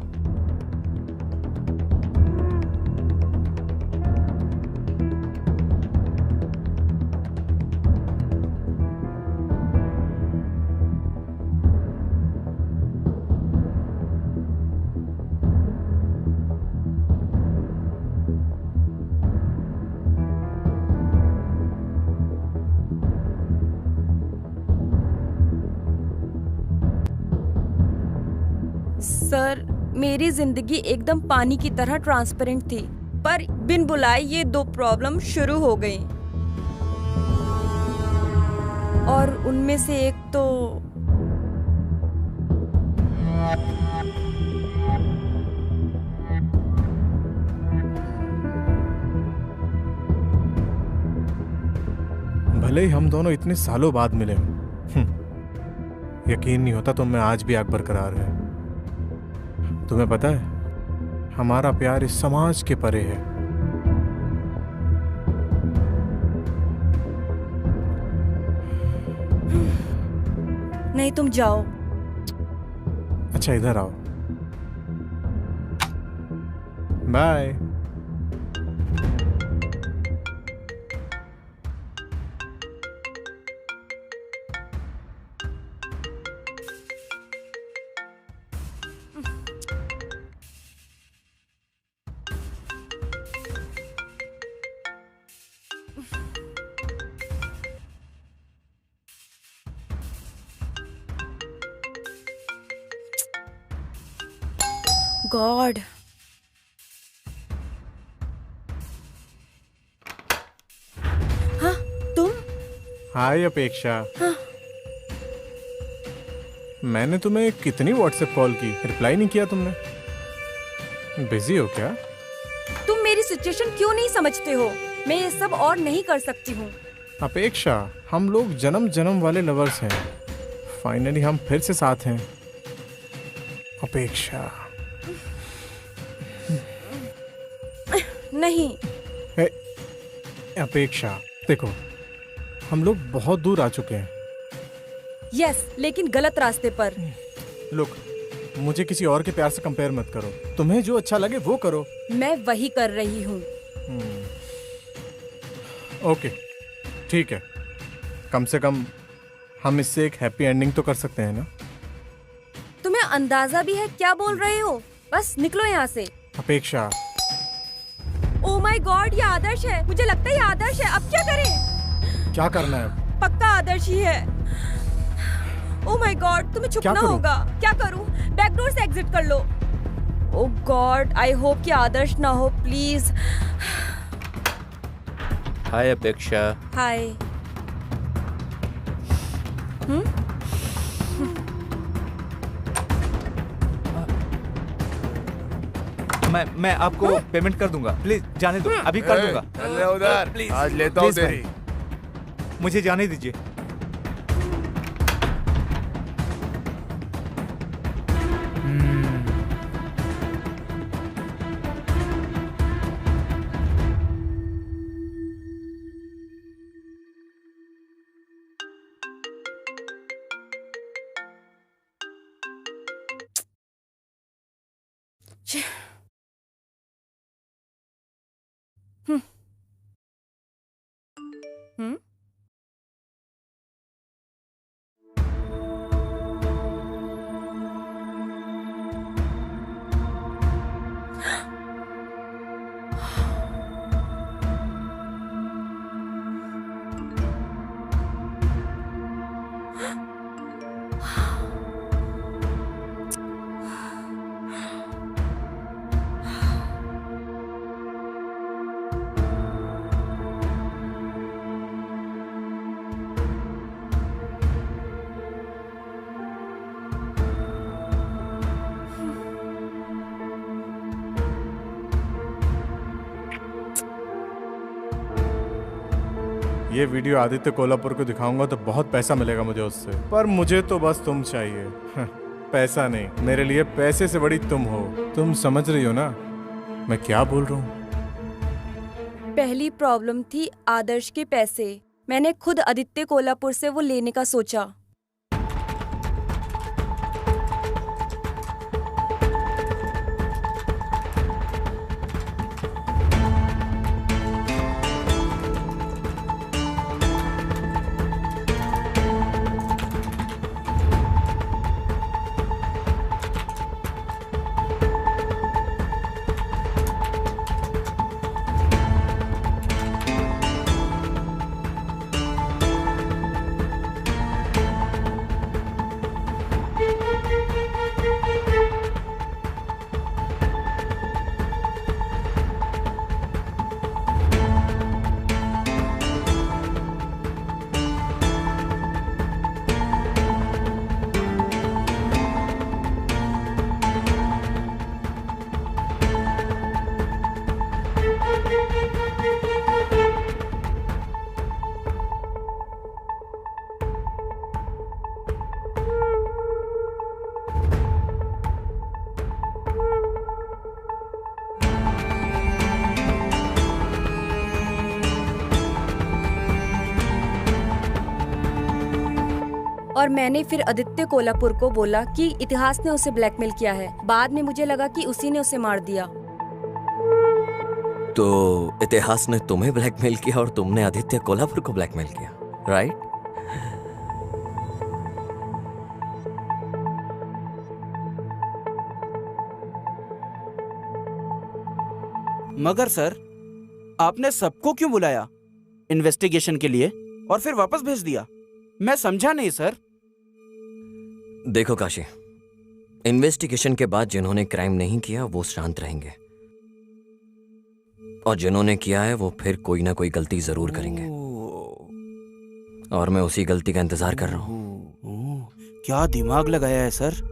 सर मेरी जिंदगी एकदम पानी की तरह ट्रांसपेरेंट थी, पर बिन बुलाए ये 2 प्रॉब्लम शुरू हो गई। और उनमें से एक तो भले ही हम दोनों इतने सालों बाद मिले हों, यकीन नहीं होता तो मैं आज भी आग बरकरार है। तुम्हें पता है, हमारा प्यार इस समाज के परे है। नहीं, तुम जाओ। अच्छा इधर आओ। बाय। गॉड। हाँ तुम? हाय अपेक्षा। हाँ? मैंने तुम्हें कितनी व्हाट्सएप कॉल की, रिप्लाई नहीं किया तुमने। बिजी हो क्या? तुम मेरी सिचुएशन क्यों नहीं समझते हो? मैं ये सब और नहीं कर सकती हूँ। अपेक्षा, हम लोग जन्म जन्म वाले लवर्स हैं। फाइनली हम फिर से साथ हैं। अपेक्षा। नहीं। अपेक्षा देखो, हम लोग बहुत दूर आ चुके हैं। यस, लेकिन गलत रास्ते पर। लुक, मुझे किसी और के प्यार से कंपेयर मत करो। तुम्हें जो अच्छा लगे वो करो। मैं वही कर रही हूँ। ओके, ठीक है। कम से कम हम इससे एक हैप्पी एंडिंग तो कर सकते हैं ना? तुम्हें अंदाजा भी है क्या बोल रहे हो? बस निकलो यहाँ से। अपेक्षा, ओ माय गॉड, ये आदर्श है। मुझे लगता है ये आदर्श है। अब क्या करें? क्या करना है? पक्का आदर्श ही है। ओ माय गॉड, तुम्हें छुपना होगा। क्या करूं? बैकडोर से एग्जिट कर लो। ओ गॉड, आई होप कि आदर्श ना हो, प्लीज। हाय अपेक्षा। हाय। मैं आपको पेमेंट कर दूंगा, प्लीज जाने दो, अभी कर दूंगा। चल रहे उधर, आज लेता हूँ तेरी। मुझे जाने दीजिए। ये वीडियो आदित्य कोल्हापुर को दिखाऊंगा तो बहुत पैसा मिलेगा मुझे उससे, पर मुझे तो बस तुम चाहिए। पैसा नहीं, मेरे लिए पैसे से बड़ी तुम हो। तुम समझ रही हो ना मैं क्या बोल रहा हूँ? पहली प्रॉब्लम थी आदर्श के पैसे। मैंने खुद आदित्य कोल्हापुर से वो लेने का सोचा। और मैंने फिर आदित्य कोल्हापुर को बोला कि इतिहास ने उसे ब्लैकमेल किया है। बाद में मुझे लगा कि उसी ने उसे मार दिया। तो इतिहास ने तुम्हें ब्लैकमेल किया और तुमने आदित्य कोल्हापुर को ब्लैकमेल किया, राइट? मगर सर, आपने सबको क्यों बुलाया इन्वेस्टिगेशन के लिए और फिर वापस भेज दिया? मैं समझा नहीं सर। देखो काशी, इन्वेस्टिगेशन के बाद जिन्होंने क्राइम नहीं किया वो शांत रहेंगे, और जिन्होंने किया है वो फिर कोई ना कोई गलती जरूर करेंगे, और मैं उसी गलती का इंतजार कर रहा हूं। क्या दिमाग लगाया है सर।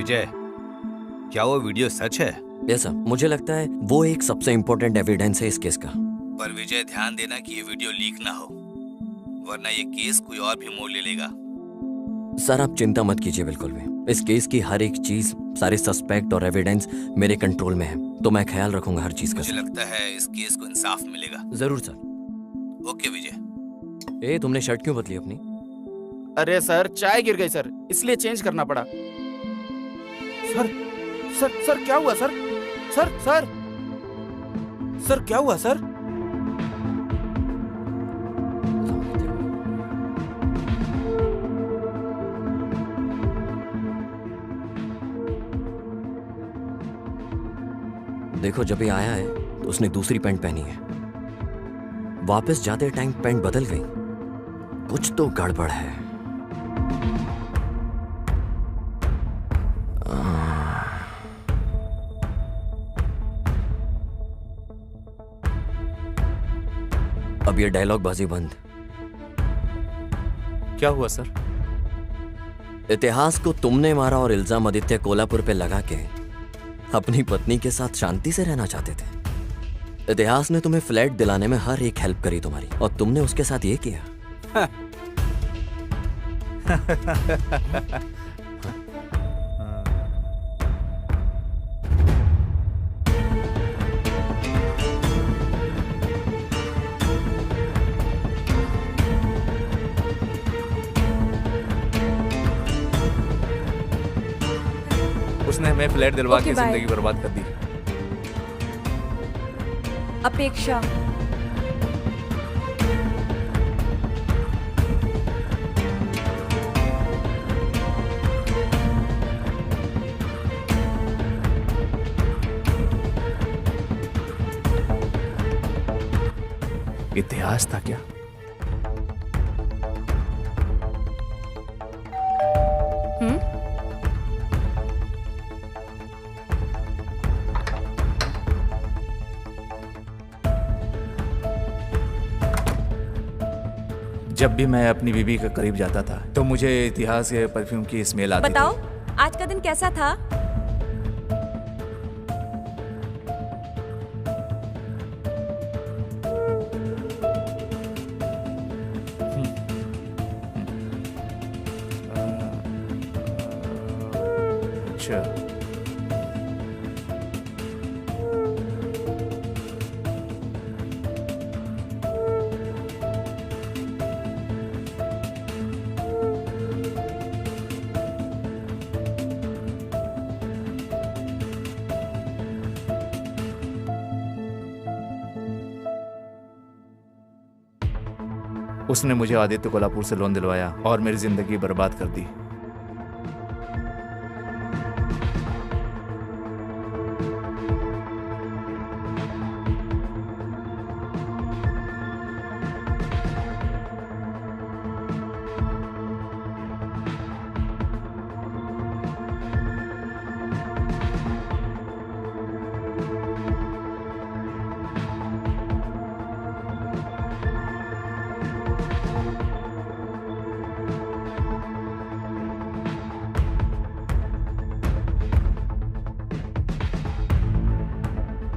विजय, क्या वो वीडियो सच है? ऐसा मुझे लगता है वो एक सबसे इम्पोर्टेंट एविडेंस है इस केस का। पर विजय, ध्यान देना कि ये वीडियो लीक ना हो, वरना ये केस कोई और भी मोड़ ले लेगा। सर आप चिंता मत कीजिए बिल्कुल भी। इस केस की हर एक चीज, सारे सस्पेक्ट और एविडेंस मेरे कंट्रोल में है, तो मैं ख्याल रखूंगा हर चीज का। मुझे लगता है इस केस को इंसाफ मिलेगा। जरूर सर। ओके विजय। ए तुमने शर्ट क्यों बदली अपनी? अरे सर चाय गिर गई सर, इसलिए चेंज करना पड़ा। सर सर सर क्या हुआ सर? सर सर सर क्या हुआ सर? देखो जब ये आया है तो उसने दूसरी पैंट पहनी है। वापस जाते टाइम पैंट बदल गई। कुछ तो गड़बड़ है। अब ये डायलॉग बाजी बंद। क्या हुआ सर? इतिहास को तुमने मारा और इल्जाम आदित्य कोल्हापुर पे लगा के अपनी पत्नी के साथ शांति से रहना चाहते थे। इतिहास ने तुम्हें फ्लैट दिलाने में हर एक हेल्प करी तुम्हारी, और तुमने उसके साथ ये किया। उसने हमें फ्लैट दिलवा के Okay, bye. जिंदगी बर्बाद कर दी। अपेक्षा, इतिहास था क्या? जब भी मैं अपनी बीवी के करीब जाता था तो मुझे इतिहास के परफ्यूम की स्मेल आती बताओ थी। आज का दिन कैसा था? अच्छा, उसने मुझे आदित्य कोल्हापुर से लोन दिलवाया और मेरी जिंदगी बर्बाद कर दी।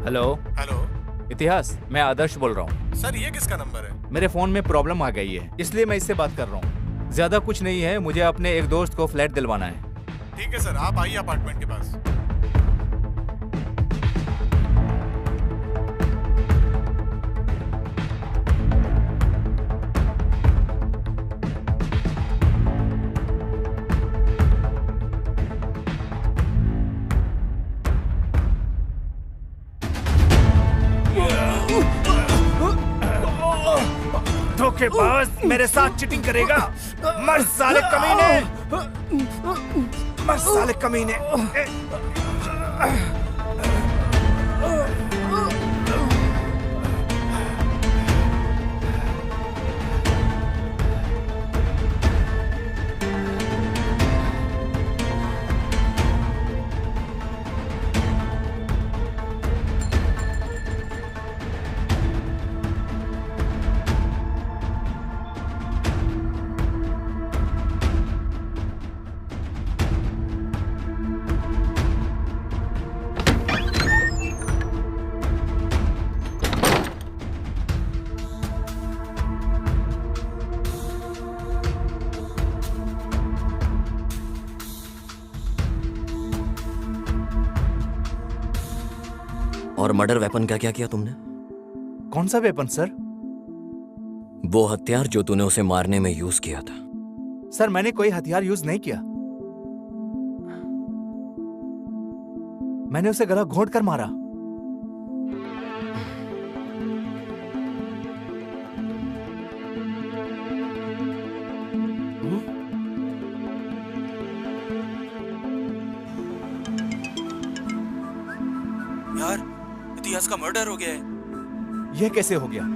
हेलो हेलो इतिहास, मैं आदर्श बोल रहा हूँ। सर, ये किसका नंबर है? मेरे फोन में प्रॉब्लम आ गई है, इसलिए मैं इससे बात कर रहा हूँ। ज्यादा कुछ नहीं है, मुझे अपने एक दोस्त को फ्लैट दिलवाना है। ठीक है सर, आप आइए अपार्टमेंट के पास। धोखेबाज, मेरे साथ चीटिंग करेगा? मर साले कमीने, मर साले कमीने। और मर्डर वेपन का क्या किया तुमने? कौन सा वेपन सर? वो हथियार जो तूने उसे मारने में यूज किया था। सर मैंने कोई हथियार यूज नहीं किया। मैंने उसे गला घोंट कर मारा। यार इतिहास का मर्डर हो गया है। यह कैसे हो गया?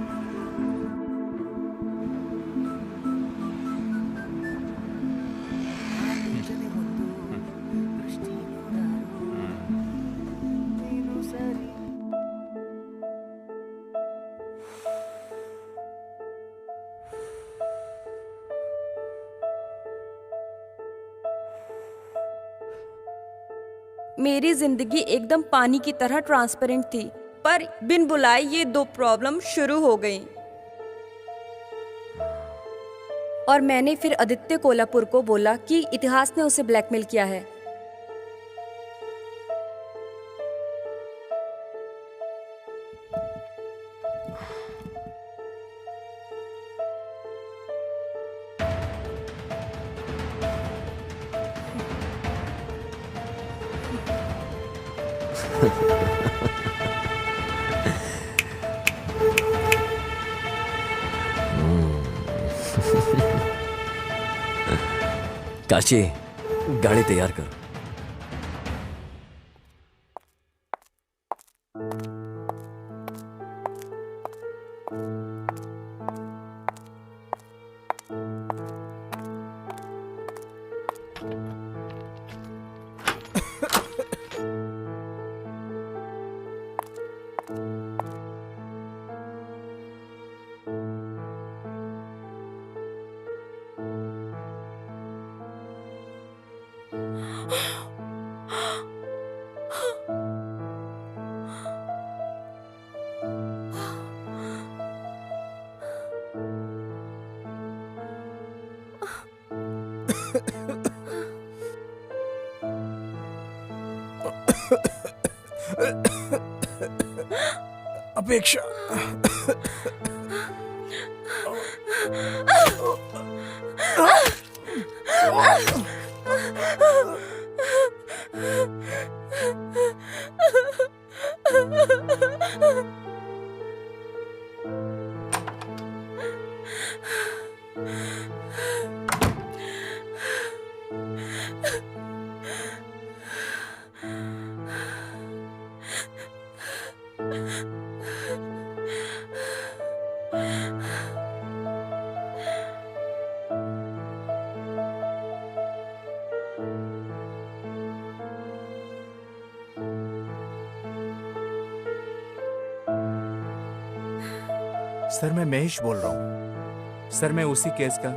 मेरी जिंदगी एकदम पानी की तरह ट्रांसपेरेंट थी, पर बिन बुलाए ये दो प्रॉब्लम शुरू हो गई। और मैंने फिर आदित्य कोल्हापुर को बोला कि इतिहास ने उसे ब्लैकमेल किया है। काशी, गाड़ी तैयार कर। अपेक्षा। सर मैं महेश बोल रहा हूँ। सर मैं उसी केस का